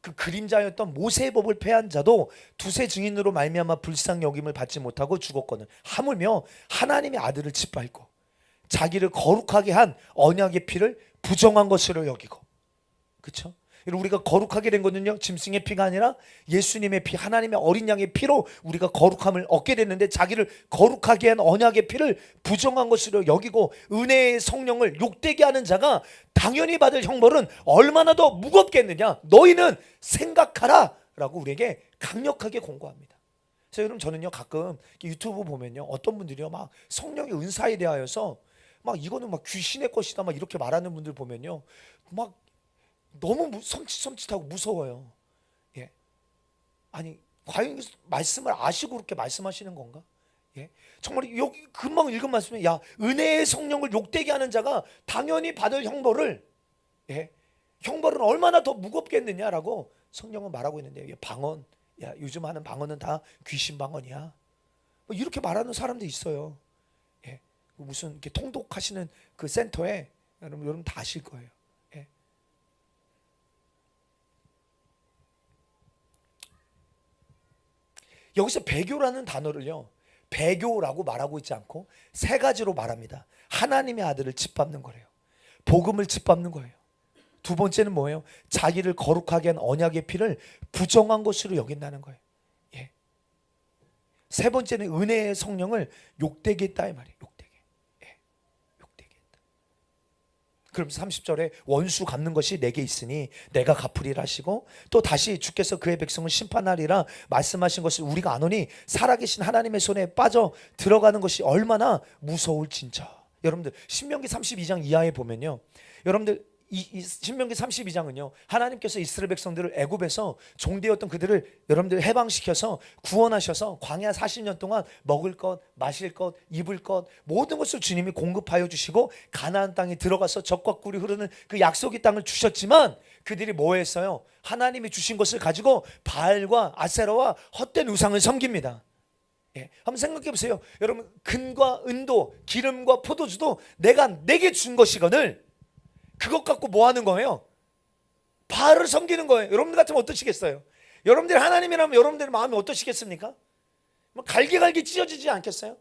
그 그림자였던 모세의 법을 폐한 자도 두세 증인으로 말미암아 불쌍히 여김을 받지 못하고 죽었거든. 하물며 하나님의 아들을 짓밟고 자기를 거룩하게 한 언약의 피를 부정한 것으로 여기고. 그렇죠? 우리가 거룩하게 된 거는요, 짐승의 피가 아니라 예수님의 피, 하나님의 어린 양의 피로 우리가 거룩함을 얻게 됐는데, 자기를 거룩하게 한 언약의 피를 부정한 것으로 여기고 은혜의 성령을 욕되게 하는 자가 당연히 받을 형벌은 얼마나 더 무겁겠느냐, 너희는 생각하라 라고 우리에게 강력하게 공고합니다. 그래서 여러분, 저는요 가끔 유튜브 보면요 어떤 분들이요 막 성령의 은사에 대하여서 막 이거는 막 귀신의 것이다 막 이렇게 말하는 분들 보면요 막 너무 섬찟하고 무서워요. 예. 아니, 과연 말씀을 아시고 그렇게 말씀하시는 건가? 예. 정말 여기 금방 읽은 말씀에, 야, 은혜의 성령을 욕되게 하는 자가 당연히 받을 형벌을, 예, 형벌은 얼마나 더 무겁겠느냐라고 성령은 말하고 있는데, 방언, 야, 요즘 하는 방언은 다 귀신 방언이야. 뭐 이렇게 말하는 사람도 있어요. 예. 무슨 이렇게 통독하시는 그 센터에 여러분 다 아실 거예요. 여기서 배교라는 단어를요, 배교라고 말하고 있지 않고 세 가지로 말합니다. 하나님의 아들을 짓밟는 거래요. 복음을 짓밟는 거예요. 두 번째는 뭐예요? 자기를 거룩하게 한 언약의 피를 부정한 것으로 여긴다는 거예요. 예. 세 번째는 은혜의 성령을 욕되게 했다 이 말이에요. 욕되게. 예. 욕되게 했다. 그럼 30절에 원수 갚는 것이 내게 있으니 내가 갚으리라 하시고, 또 다시 주께서 그의 백성을 심판하리라 말씀하신 것을 우리가 아노니 살아계신 하나님의 손에 빠져 들어가는 것이 얼마나 무서울진저. 여러분들 신명기 32장 이하에 보면요, 여러분들 이 신명기 32장은요 하나님께서 이스라엘 백성들을 애굽에서 종되었던 그들을 여러분들 해방시켜서 구원하셔서 광야 40년 동안 먹을 것, 마실 것, 입을 것 모든 것을 주님이 공급하여 주시고 가나안 땅에 들어가서 젖과 꿀이 흐르는 그 약속의 땅을 주셨지만, 그들이 뭐 했어요? 하나님이 주신 것을 가지고 바알과 아세라와 헛된 우상을 섬깁니다. 예, 한번 생각해 보세요. 여러분, 금과 은도, 기름과 포도주도 내게 준 것이거늘 그것 갖고 뭐 하는 거예요? 바알을 섬기는 거예요. 여러분들 같으면 어떠시겠어요? 여러분들이 하나님이라면 여러분들의 마음이 어떠시겠습니까? 뭐 갈기갈기 찢어지지 않겠어요?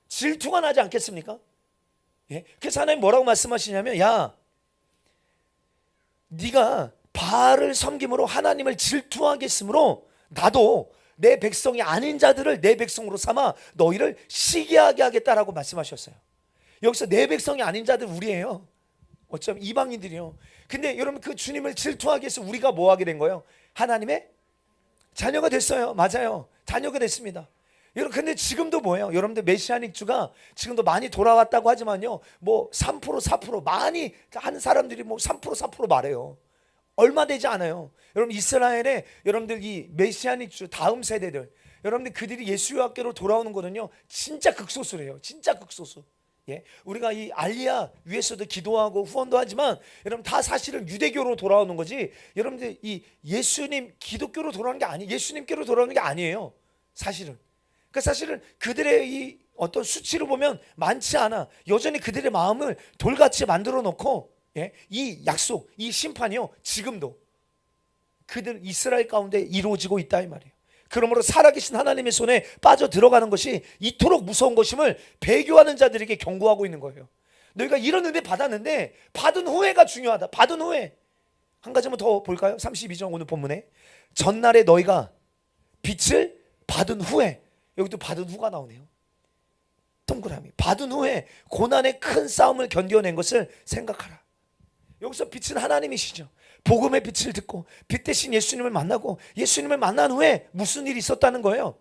질투가 나지 않겠습니까? 예? 그래서 하나님 뭐라고 말씀하시냐면, 야, 네가 바알을 섬김으로 하나님을 질투하게 했으므로 나도 내 백성이 아닌 자들을 내 백성으로 삼아 너희를 시기하게 하겠다라고 말씀하셨어요. 여기서 내 백성이 아닌 자들 우리예요. 어쩌면 이방인들이요. 근데 여러분, 그 주님을 질투하게 해서 우리가 뭐 하게 된 거예요? 하나님의 자녀가 됐어요. 맞아요. 자녀가 됐습니다. 여러분, 근데 지금도 뭐예요? 여러분들 메시아닉 주가 지금도 많이 돌아왔다고 하지만요, 뭐 3% 4% 많이 한 사람들이 뭐 3% 4% 말해요. 얼마 되지 않아요. 여러분, 이스라엘에 여러분들 이 메시아닉 주 다음 세대들, 여러분들 그들이 예수의 학교로 돌아오는 거는요 진짜 극소수래요. 진짜 극소수. 예, 우리가 이 알리야 위에서도 기도하고 후원도 하지만 여러분 다 사실은 유대교로 돌아오는 거지, 여러분들 이 예수님 기독교로 돌아오는 게 아니에요. 예수님께로 돌아오는 게 아니에요. 사실은. 그러니까 사실은 그들의 이 어떤 수치를 보면 많지 않아. 여전히 그들의 마음을 돌같이 만들어 놓고, 예, 이 약속, 이 심판이요 지금도 그들 이스라엘 가운데 이루어지고 있다 이 말이에요. 그러므로 살아계신 하나님의 손에 빠져 들어가는 것이 이토록 무서운 것임을 배교하는 자들에게 경고하고 있는 거예요. 너희가 이런 은혜 받았는데 받은 후회가 중요하다. 받은 후회. 한 가지만 더 볼까요? 32장 오늘 본문에 전날에 너희가 빛을 받은 후에, 여기도 받은 후가 나오네요. 동그라미. 받은 후에 고난의 큰 싸움을 견뎌낸 것을 생각하라. 여기서 빛은 하나님이시죠. 복음의 빛을 듣고 빛 대신 예수님을 만나고 예수님을 만난 후에 무슨 일이 있었다는 거예요?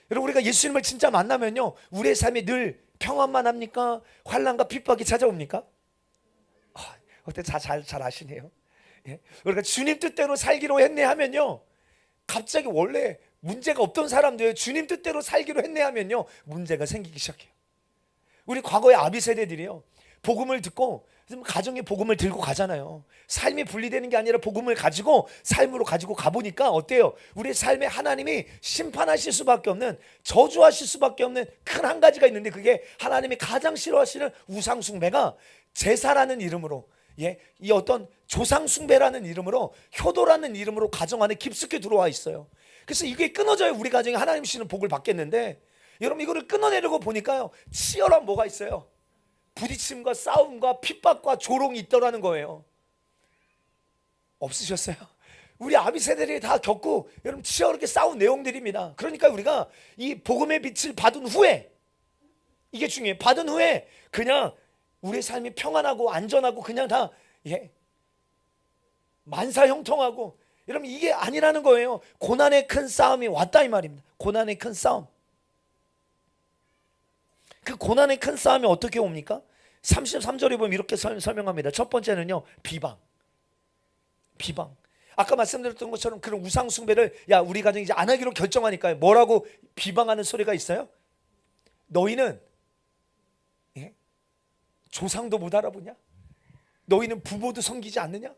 여러분, 우리가 예수님을 진짜 만나면요 우리의 삶이 늘 평안만 합니까? 환난과 핍박이 찾아옵니까? 어때? 잘 아시네요. 예? 우리가 주님 뜻대로 살기로 했네 하면요 갑자기 원래 문제가 없던 사람들 주님 뜻대로 살기로 했네 하면요 문제가 생기기 시작해요. 우리 과거의 아비 세대들이요 복음을 듣고 가정에 복음을 들고 가잖아요. 삶이 분리되는 게 아니라 복음을 가지고 삶으로 가지고 가보니까 어때요? 우리의 삶에 하나님이 심판하실 수밖에 없는, 저주하실 수밖에 없는 큰 한 가지가 있는데, 그게 하나님이 가장 싫어하시는 우상 숭배가 제사라는 이름으로 예, 이 어떤 조상 숭배라는 이름으로, 효도라는 이름으로 가정 안에 깊숙이 들어와 있어요. 그래서 이게 끊어져야 우리 가정이 하나님 주시는 복을 받겠는데, 여러분 이거를 끊어내려고 보니까요, 치열한 뭐가 있어요. 부딪힘과 싸움과 핍박과 조롱이 있더라는 거예요. 없으셨어요? 우리 아비 세대들이 다 겪고 여러분 치열하게 싸운 내용들입니다. 그러니까 우리가 이 복음의 빛을 받은 후에, 이게 중요해요. 받은 후에 그냥 우리의 삶이 평안하고 안전하고 그냥 다 만사형통하고, 여러분 이게 아니라는 거예요. 고난의 큰 싸움이 왔다 이 말입니다. 고난의 큰 싸움. 그 고난의 큰 싸움이 어떻게 옵니까? 33절에 보면 이렇게 설명합니다. 첫 번째는요, 비방. 아까 말씀드렸던 것처럼 그런 우상 숭배를 우리 가정이 이제 안 하기로 결정하니까 뭐라고 비방하는 소리가 있어요? 너희는 조상도 못 알아보냐? 너희는 부모도 섬기지 않느냐?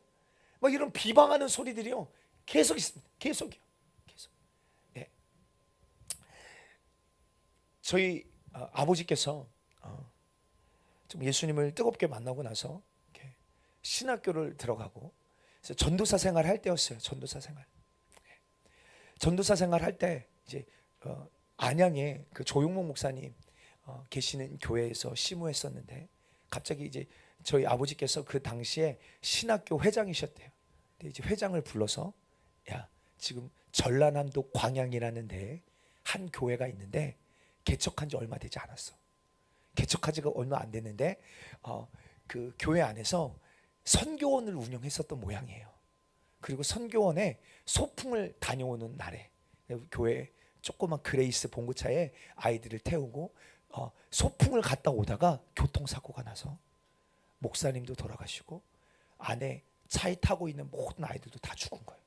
막 이런 비방하는 소리들이요, 계속 있습니다. 계속이요. 계속. 예. 저희 아버지께서 좀 예수님을 뜨겁게 만나고 나서 이렇게 신학교를 들어가고, 그래서 전도사 생활 할 때였어요. 전도사 생활. 전도사 생활 할 때 이제 안양에 그 조용목 목사님 계시는 교회에서 심우했었는데, 갑자기 이제 저희 아버지께서 그 당시에 신학교 회장이셨대요. 근데 이제 회장을 불러서, 야, 지금 전라남도 광양이라는 데에 한 교회가 있는데 개척한 지 얼마 되지 않았어. 개척한 지가 얼마 안 됐는데 그 교회 안에서 선교원을 운영했었던 모양이에요. 그리고 선교원에 소풍을 다녀오는 날에 교회 조그만 그레이스 봉구차에 아이들을 태우고 소풍을 갔다 오다가 교통사고가 나서 목사님도 돌아가시고 안에 차에 타고 있는 모든 아이들도 다 죽은 거예요.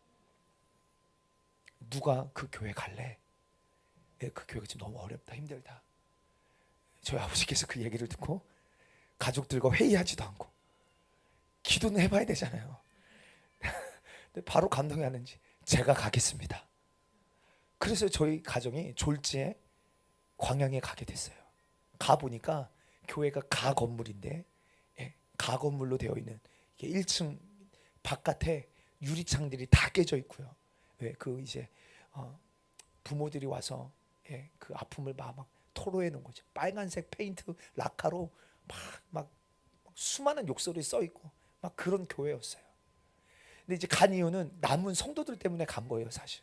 누가 그 교회 갈래? 그 교회가 지금 너무 어렵다, 힘들다. 저희 아버지께서 그 얘기를 듣고 가족들과 회의하지도 않고 기도는 해봐야 되잖아요. 근데 바로 감동이 하는지 제가 가겠습니다. 그래서 저희 가정이 졸지에 광양에 가게 됐어요. 가보니까 교회가 가 건물인데, 가 건물로 되어 있는 1층 바깥에 유리창들이 다 깨져 있고요. 그 이제 부모들이 와서 그 아픔을 막 토로해 놓은 거죠. 빨간색 페인트 라카로 막 수많은 욕설이 써 있고 막 그런 교회였어요. 근데 이제 간 이유는 남은 성도들 때문에 간 거예요, 사실.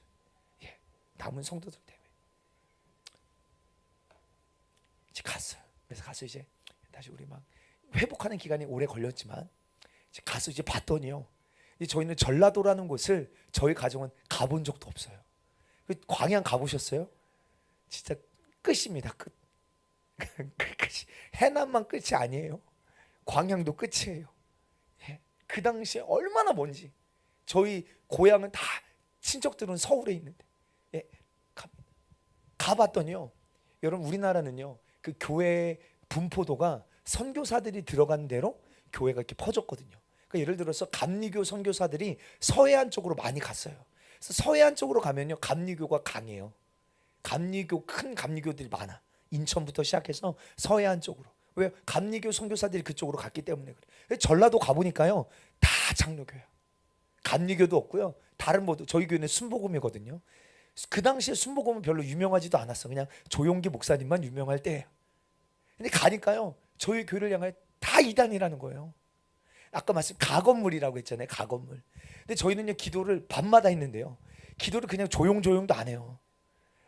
남은 성도들 때문에 이제 갔어요. 그래서 가서 이제 다시 우리 막 회복하는 기간이 오래 걸렸지만 이제 가서 이제 봤더니요, 저희는 전라도라는 곳을 저희 가정은 가본 적도 없어요. 광양 가보셨어요? 진짜 끝입니다. 끝. 끝이. 해남만 끝이 아니에요. 광양도 끝이에요. 그 당시에 얼마나 먼지. 저희 고향은 다 친척들은 서울에 있는데 가봤더니요, 여러분 우리나라는요 그 교회 분포도가 선교사들이 들어간 대로 교회가 이렇게 퍼졌거든요. 그러니까 예를 들어서 감리교 선교사들이 서해안 쪽으로 많이 갔어요. 그래서 서해안 쪽으로 가면요 감리교가 강해요. 감리교, 큰 감리교들이 많아. 인천부터 시작해서 서해안 쪽으로. 왜? 감리교 선교사들이 그쪽으로 갔기 때문에 그래. 전라도 가보니까요 다 장로교야. 감리교도 없고요. 다른 모두, 저희 교회는 순복음이거든요. 그 당시에 순복음은 별로 유명하지도 않았어. 그냥 조용기 목사님만 유명할 때예요. 근데 가니까요 저희 교회를 향해 다 이단이라는 거예요. 아까 말씀 가건물이라고 했잖아요. 가건물. 근데 저희는요 기도를 밤마다 했는데요, 기도를 그냥 조용조용도 안 해요.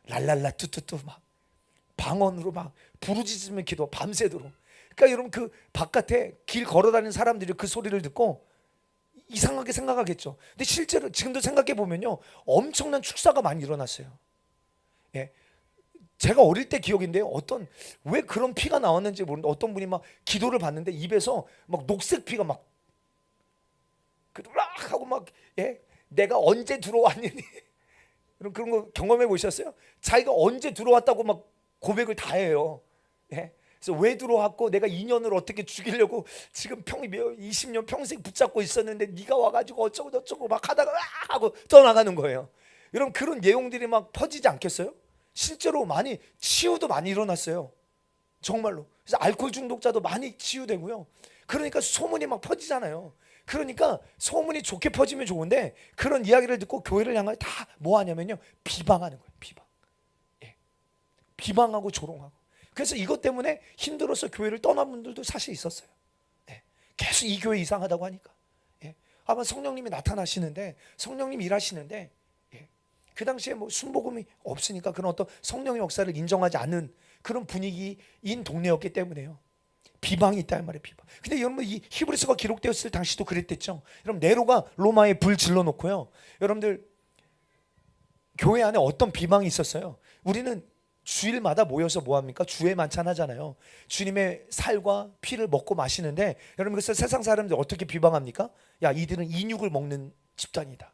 랄랄라 뚜뚜뚜 막 방언으로 막 부르짖으며 기도 밤새도록. 그러니까 여러분 그 바깥에 길 걸어다니는 사람들이 그 소리를 듣고 이상하게 생각하겠죠. 근데 실제로 지금도 생각해 보면요 엄청난 축사가 많이 일어났어요. 제가 어릴 때 기억인데 왜 그런 피가 나왔는지 모르는데 어떤 분이 막 기도를 받는데 입에서 막 녹색 피가 막 그락 하고 막 내가 언제 들어왔느니 그런 거 경험해 보셨어요? 자기가 언제 들어왔다고 막 고백을 다 해요. 그래서 왜 들어왔고 내가 인연을 어떻게 죽이려고 지금 20년 평생 붙잡고 있었는데 네가 와가지고 어쩌고 저쩌고 막 하다가 하고 떠나가는 거예요. 여러분 그런 내용들이 막 퍼지지 않겠어요? 실제로 많이 치유도 많이 일어났어요. 정말로. 그래서 알코올 중독자도 많이 치유되고요. 그러니까 소문이 막 퍼지잖아요. 그러니까 소문이 좋게 퍼지면 좋은데 그런 이야기를 듣고 교회를 향해 다 뭐 하냐면요, 비방하는 거예요. 비방. 예. 비방하고 조롱하고. 그래서 이것 때문에 힘들어서 교회를 떠난 분들도 사실 있었어요. 예. 계속 이 교회 이상하다고 하니까. 예. 아마 성령님이 나타나시는데, 성령님 일하시는데, 예. 그 당시에 뭐 순복음이 없으니까 그런 어떤 성령의 역사를 인정하지 않는 그런 분위기인 동네였기 때문에요. 비방이 있다 이 말이에요. 비방. 근데 여러분, 이 히브리서가 기록되었을 당시도 그랬댔죠. 여러분, 네로가 로마에 불 질러 놓고요, 여러분들 교회 안에 어떤 비방이 있었어요. 우리는 주일마다 모여서 뭐 합니까? 주의 만찬 하잖아요. 주님의 살과 피를 먹고 마시는데, 여러분, 그래서 세상 사람들 어떻게 비방합니까? 야, 이들은 인육을 먹는 집단이다.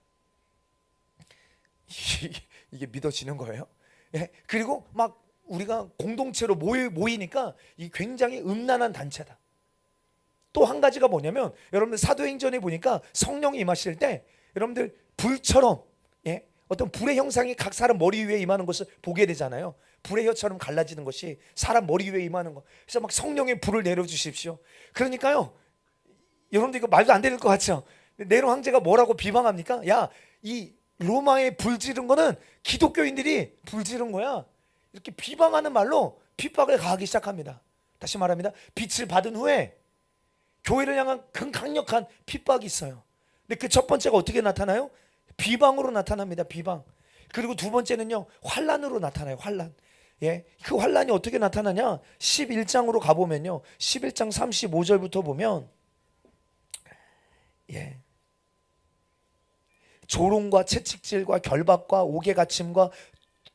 이게 믿어지는 거예요? 예. 그리고 막 우리가 공동체로 모이니까 이 굉장히 음란한 단체다. 또 한 가지가 뭐냐면, 여러분들 사도행전에 보니까 성령이 임하실 때 여러분들 불처럼, 예, 어떤 불의 형상이 각 사람 머리 위에 임하는 것을 보게 되잖아요. 불의 혀처럼 갈라지는 것이 사람 머리 위에 임하는 거. 그래서 막 성령의 불을 내려주십시오. 그러니까요, 여러분들 이거 말도 안 되는 것 같죠? 네로 황제가 뭐라고 비방합니까? 야, 이 로마에 불 지른 거는 기독교인들이 불 지른 거야. 이렇게 비방하는 말로 핍박을 가하기 시작합니다. 다시 말합니다. 빛을 받은 후에 교회를 향한 강력한 핍박이 있어요. 근데 그 첫 번째가 어떻게 나타나요? 비방으로 나타납니다. 비방. 그리고 두 번째는요, 환란으로 나타나요. 환란. 예, 그 환란이 어떻게 나타나냐? 11장으로 가보면요, 11장 35절부터 보면, 예, 조롱과 채찍질과 결박과 옥에 갇힘과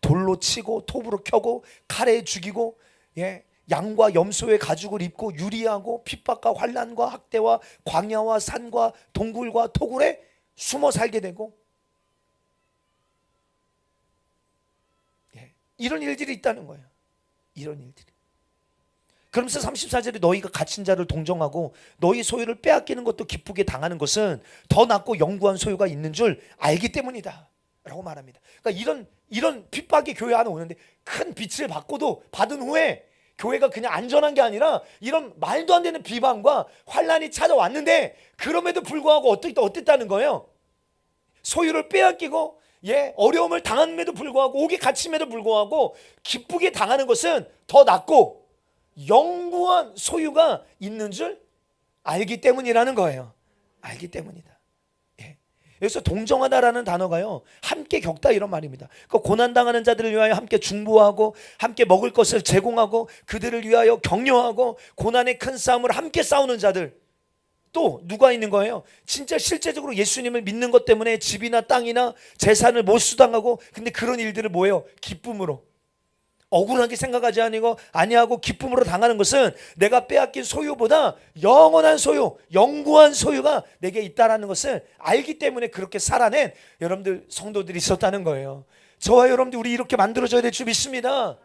돌로 치고 톱으로 켜고 칼에 죽이고, 예, 양과 염소의 가죽을 입고 유리하고 핍박과 환난과 학대와 광야와 산과 동굴과 토굴에 숨어 살게 되고, 예, 이런 일들이 있다는 거예요. 이런 일들이. 그러면서 34절에 너희가 갇힌 자를 동정하고 너희 소유를 빼앗기는 것도 기쁘게 당하는 것은 더 낫고 영구한 소유가 있는 줄 알기 때문이다 라고 말합니다. 그러니까 이런 핍박이 교회 안에 오는데, 큰 빛을 받은 후에 교회가 그냥 안전한 게 아니라 이런 말도 안 되는 비방과 환란이 찾아왔는데, 그럼에도 불구하고 어땠다는 거예요? 소유를 빼앗기고, 예, 어려움을 당함에도 불구하고 옥에 갇힘에도 불구하고 기쁘게 당하는 것은 더 낫고 영구한 소유가 있는 줄 알기 때문이라는 거예요. 알기 때문이다. 예. 여기서 동정하다라는 단어가요, 함께 겪다 이런 말입니다. 그러니까 고난당하는 자들을 위하여 함께 중보하고 함께 먹을 것을 제공하고 그들을 위하여 격려하고 고난의 큰 싸움을 함께 싸우는 자들. 또 누가 있는 거예요? 진짜 실제적으로 예수님을 믿는 것 때문에 집이나 땅이나 재산을 못 수당하고, 근데 그런 일들을 뭐예요? 기쁨으로, 억울하게 생각하지 아니하고 기쁨으로 당하는 것은 내가 빼앗긴 소유보다 영원한 소유, 영구한 소유가 내게 있다라는 것을 알기 때문에 그렇게 살아낸 여러분들 성도들이 있었다는 거예요. 저와 여러분들, 우리 이렇게 만들어져야 될 줄 믿습니다.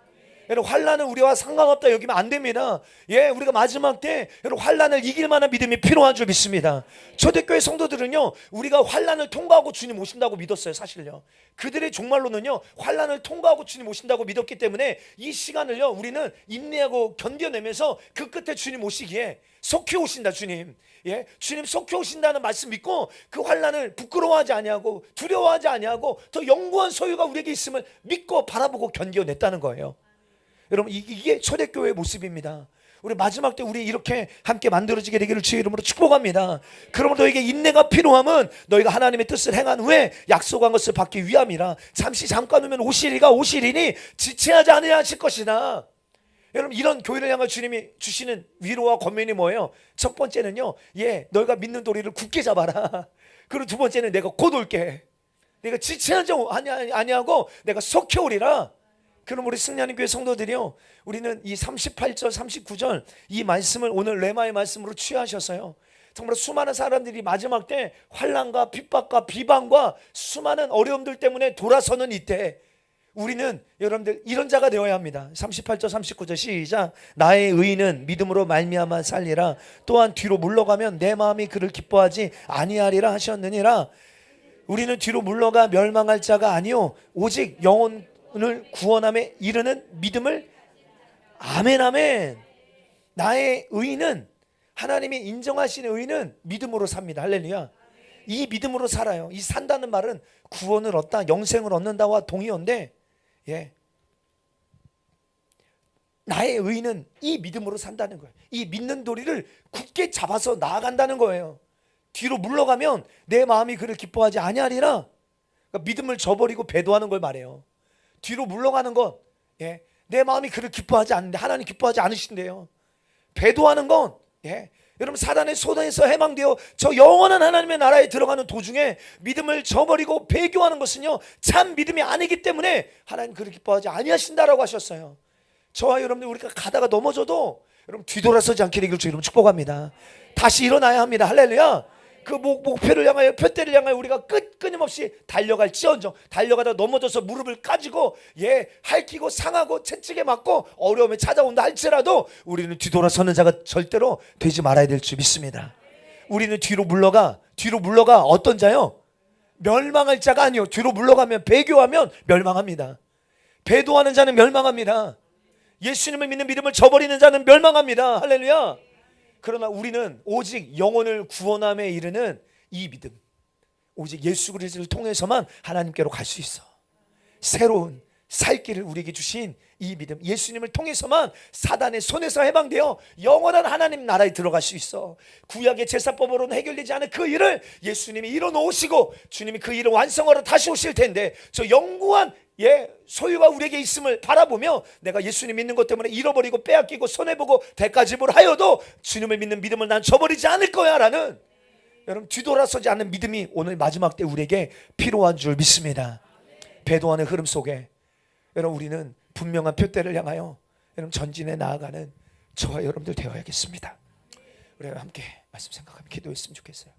여러분, 환란은 우리와 상관없다 여기면 안 됩니다. 예, 우리가 마지막 때 여러분 환란을 이길 만한 믿음이 필요한 줄 믿습니다. 초대교회 성도들은요, 우리가 환란을 통과하고 주님 오신다고 믿었어요. 사실요, 그들의 종말로는요, 환란을 통과하고 주님 오신다고 믿었기 때문에 이 시간을요, 우리는 인내하고 견뎌내면서 그 끝에 주님 오시기에 속히 오신다. 주님, 예, 주님 속히 오신다는 말씀 믿고 그 환란을 부끄러워하지 아니하고 두려워하지 아니하고 더 영구한 소유가 우리에게 있음을 믿고 바라보고 견뎌냈다는 거예요. 여러분, 이게 초대교회의 모습입니다. 우리 마지막 때 우리 이렇게 함께 만들어지게 되기를 주의 이름으로 축복합니다. 그러므로 너에게 인내가 필요함은 너희가 하나님의 뜻을 행한 후에 약속한 것을 받기 위함이라. 잠깐 후면 오시리니 지체하지 않으려 하실 것이다. 여러분, 이런 교회를 향해 주님이 주시는 위로와 권면이 뭐예요? 첫 번째는요, 예, 너희가 믿는 도리를 굳게 잡아라. 그리고 두 번째는 내가 곧 올게. 내가 지체하지 아니하고 내가 속히 오리라. 그럼 우리 승리하는 교회 성도들이요, 우리는 이 38절 39절 이 말씀을 오늘 레마의 말씀으로 취하셔서요, 정말 수많은 사람들이 마지막 때 환난과 핍박과 비방과 수많은 어려움들 때문에 돌아서는 이때 우리는 여러분들 이런 자가 되어야 합니다. 38절 39절 시작. 나의 의인은 믿음으로 말미암아 살리라. 또한 뒤로 물러가면 내 마음이 그를 기뻐하지 아니하리라 하셨느니라. 우리는 뒤로 물러가 멸망할 자가 아니요 오직 영혼을 구원함에 이르는 믿음을. 아멘 아멘. 나의 의인은 하나님이 인정하시는 의는 믿음으로 삽니다. 할렐루야. 이 믿음으로 살아요. 이 산다는 말은 구원을 얻다, 영생을 얻는다와 동의어인데, 예, 나의 의는 이 믿음으로 산다는 거예요. 이 믿는 도리를 굳게 잡아서 나아간다는 거예요. 뒤로 물러가면 내 마음이 그를 기뻐하지 아니하리라. 그러니까 믿음을 저버리고 배도하는 걸 말해요. 뒤로 물러가는 건, 예, 내 마음이 그를 기뻐하지 않는데 하나님 기뻐하지 않으신대요. 배도하는 건, 예, 여러분 사단의 손에서 해방되어 저 영원한 하나님의 나라에 들어가는 도중에 믿음을 저버리고 배교하는 것은요, 참 믿음이 아니기 때문에 하나님 그를 기뻐하지 아니하신다라고 하셨어요. 저와 여러분들 우리가 가다가 넘어져도 여러분 뒤돌아서지 않게 되길 주 여러분 축복합니다. 다시 일어나야 합니다. 할렐루야. 그 목표를 향하여, 표대를 향하여 우리가 끊임없이 달려갈지언정, 달려가다 넘어져서 무릎을 까지고, 예, 핥히고 상하고 채찍에 맞고 어려움에 찾아온다 할지라도 우리는 뒤돌아서는 자가 절대로 되지 말아야 될 줄 믿습니다. 우리는 뒤로 물러가 어떤 자요? 멸망할 자가 아니요. 뒤로 물러가면, 배교하면 멸망합니다. 배도하는 자는 멸망합니다. 예수님을 믿는 믿음을 저버리는 자는 멸망합니다. 할렐루야. 그러나 우리는 오직 영혼을 구원함에 이르는 이 믿음, 오직 예수 그리스도를 통해서만 하나님께로 갈 수 있어. 새로운 살 길을 우리에게 주신 이 믿음, 예수님을 통해서만 사단의 손에서 해방되어 영원한 하나님 나라에 들어갈 수 있어. 구약의 제사법으로는 해결되지 않은 그 일을 예수님이 이뤄놓으시고 주님이 그 일을 완성하러 다시 오실 텐데, 저 영구한, 예, 소유가 우리에게 있음을 바라보며 내가 예수님 믿는 것 때문에 잃어버리고 빼앗기고 손해보고 대가지불 하여도 주님을 믿는 믿음을 난 저버리지 않을 거야 라는, 여러분 뒤돌아서지 않는 믿음이 오늘 마지막 때 우리에게 필요한 줄 믿습니다. 배도하는 흐름 속에 여러분 우리는 분명한 표대를 향하여 여러분 전진해 나아가는 저와 여러분들 되어야겠습니다. 우리 함께 말씀 생각하며 기도했으면 좋겠어요.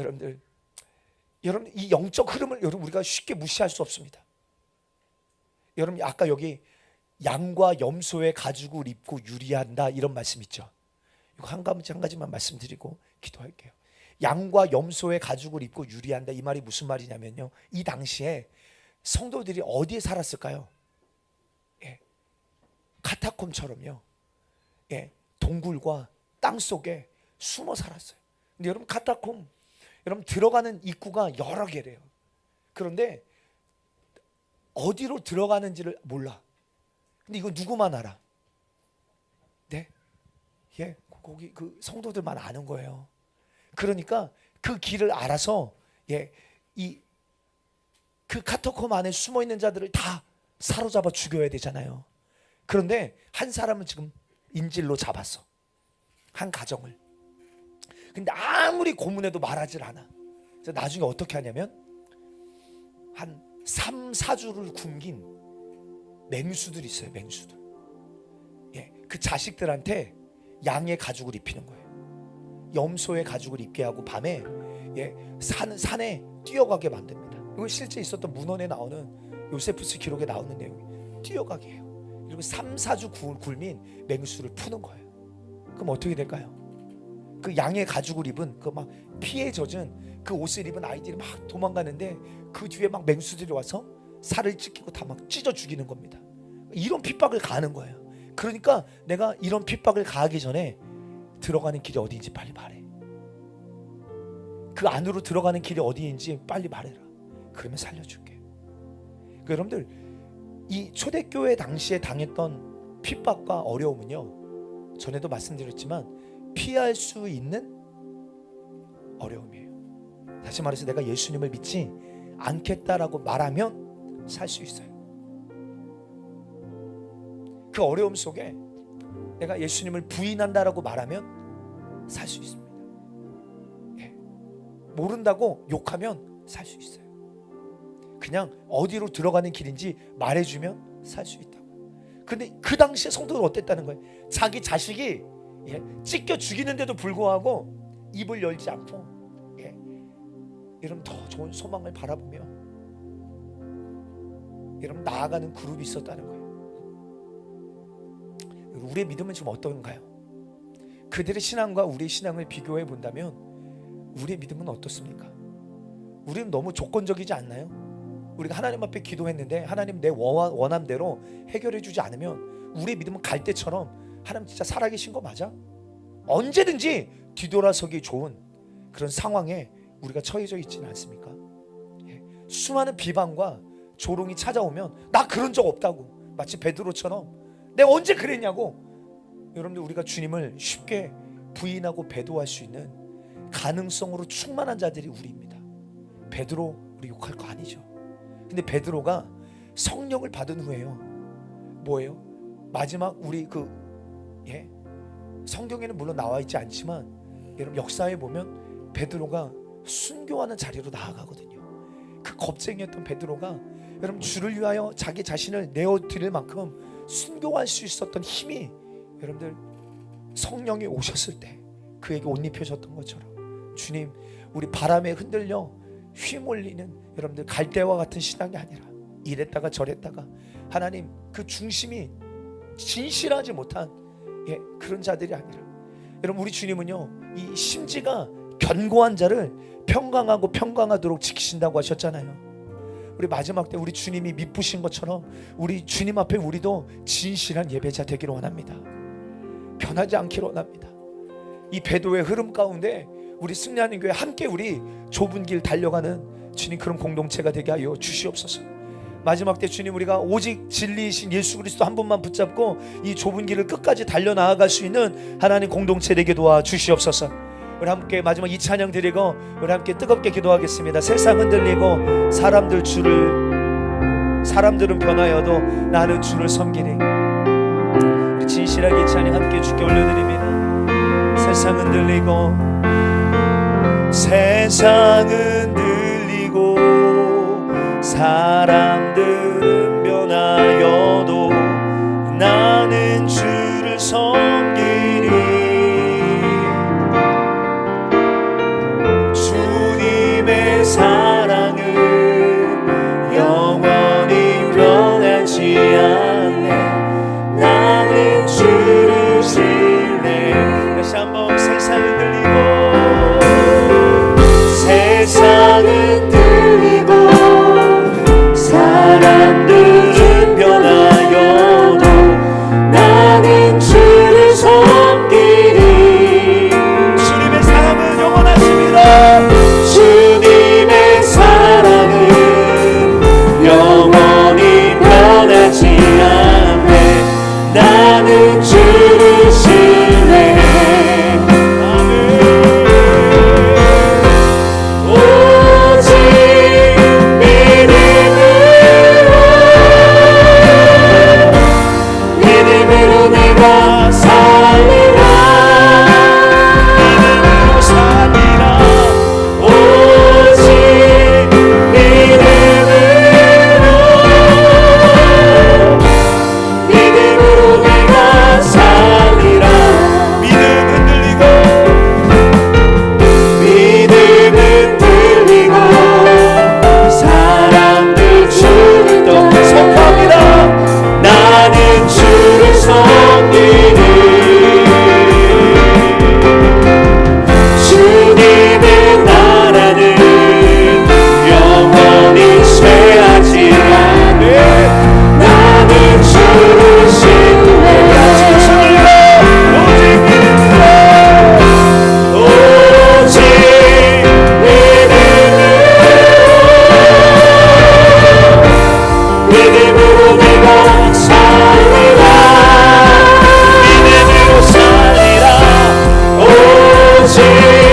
여러분 이 영적 흐름을 여러분 우리가 쉽게 무시할 수 없습니다. 여러분 아까 여기 양과 염소의 가죽을 입고 유리한다 이런 말씀 있죠. 이거 한 가지만 말씀드리고 기도할게요. 양과 염소의 가죽을 입고 유리한다, 이 말이 무슨 말이냐면요, 이 당시에 성도들이 어디에 살았을까요? 예, 카타콤처럼요, 예, 동굴과 땅 속에 숨어 살았어요. 근데 여러분 카타콤, 여러분 들어가는 입구가 여러 개래요. 그런데 어디로 들어가는지를 몰라. 근데 이거 누구만 알아? 네? 예, 거기 그 성도들만 아는 거예요. 그러니까 그 길을 알아서, 예, 그 카타콤 안에 숨어 있는 자들을 다 사로잡아 죽여야 되잖아요. 그런데 한 사람은 지금 인질로 잡았어, 한 가정을. 근데 아무리 고문해도 말하질 않아. 그래서 나중에 어떻게 하냐면 한 3, 4주를 굶긴 맹수들이 있어요. 맹수들. 예, 그 자식들한테 양의 가죽을 입히는 거예요. 염소의 가죽을 입게 하고 밤에, 예, 산에 뛰어가게 만듭니다. 이건 실제 있었던 문헌에 나오는, 요세푸스 기록에 나오는 내용이 뛰어가게 해요. 그리고 3, 4주 굶인 맹수를 푸는 거예요. 그럼 어떻게 될까요? 그 양의 가죽을 입은, 그 막 피에 젖은 그 옷을 입은 아이들이 막 도망가는데 그 뒤에 막 맹수들이 와서 살을 찢기고 다 막 찢어 죽이는 겁니다. 이런 핍박을 가하는 거예요. 그러니까 내가 이런 핍박을 가하기 전에 들어가는 길이 어디인지 빨리 말해. 그 안으로 들어가는 길이 어디인지 빨리 말해라. 그러면 살려줄게. 그러니까 여러분들 이 초대교회 당시에 당했던 핍박과 어려움은요, 전에도 말씀드렸지만 피할 수 있는 어려움이에요. 다시 말해서 내가 예수님을 믿지 않겠다라고 말하면 살 수 있어요. 그 어려움 속에 내가 예수님을 부인한다라고 말하면 살 수 있습니다. 예. 모른다고 욕하면 살 수 있어요. 그냥 어디로 들어가는 길인지 말해주면 살 수 있다고. 근데 그 당시에 성도는 어땠다는 거예요? 자기 자식이, 예, 찢겨 죽이는데도 불구하고 입을 열지 않고, 예, 이런 더 좋은 소망을 바라보며 여러분 나아가는 그룹이 있었다는 거예요. 우리의 믿음은 지금 어떤가요? 그들의 신앙과 우리의 신앙을 비교해 본다면 우리의 믿음은 어떻습니까? 우리는 너무 조건적이지 않나요? 우리가 하나님 앞에 기도했는데 하나님 내 원함대로 해결해 주지 않으면 우리의 믿음은 갈대처럼, 하나님 진짜 살아계신 거 맞아? 언제든지 뒤돌아서기 좋은 그런 상황에 우리가 처해져 있지는 않습니까? 수많은 비방과 조롱이 찾아오면 나 그런 적 없다고, 마치 베드로처럼 내가 언제 그랬냐고, 여러분들 우리가 주님을 쉽게 부인하고 배도할 수 있는 가능성으로 충만한 자들이 우리입니다. 베드로 우리 욕할 거 아니죠. 근데 베드로가 성령을 받은 후에요, 뭐예요? 마지막 우리 성경에는 물론 나와 있지 않지만 여러분 역사에 보면 베드로가 순교하는 자리로 나아가거든요. 그 겁쟁이였던 베드로가 여러분 주를 위하여 자기 자신을 내어드릴 만큼 순교할 수 있었던 힘이 여러분들 성령이 오셨을 때 그에게 옷 입혀졌던 것처럼, 주님 우리 바람에 흔들려 휘몰리는 여러분들 갈대와 같은 신앙이 아니라 이랬다가 저랬다가 하나님 그 중심이 진실하지 못한 그런 자들이 아니라, 여러분 우리 주님은요 이 심지가 견고한 자를 평강하고 평강하도록 지키신다고 하셨잖아요. 우리 마지막 때 우리 주님이 미쁘신 것처럼 우리 주님 앞에 우리도 진실한 예배자 되기를 원합니다. 변하지 않기를 원합니다. 이 배도의 흐름 가운데 우리 승리하는 교회 함께 우리 좁은 길 달려가는 주님 그런 공동체가 되게 하여 주시옵소서. 마지막 때 주님 우리가 오직 진리이신 예수 그리스도 한 분만 붙잡고 이 좁은 길을 끝까지 달려나아갈 수 있는 하나님 공동체 되게 도와주시옵소서. 우리 함께 마지막 이 찬양 드리고 우리 함께 뜨겁게 기도하겠습니다. 세상 흔들리고 사람들은 변하여도 나는 주를 섬기리. 우리 진실하게 이 찬양 함께 주께 올려드립니다. 세상 흔들리고 사람들은 변하여도 나는 주를 섬기리. 주님의 사랑은 영원히 변하지 않네. 나는 주를 신뢰. 다시 한번 세상은 들리고 사람들은 변하여도 나는 주를 섬기리. 주님의 사랑은 영원하십니다. 주님의 사랑은 영원히 변하지 않네. 나는 주를 신뢰해. 오직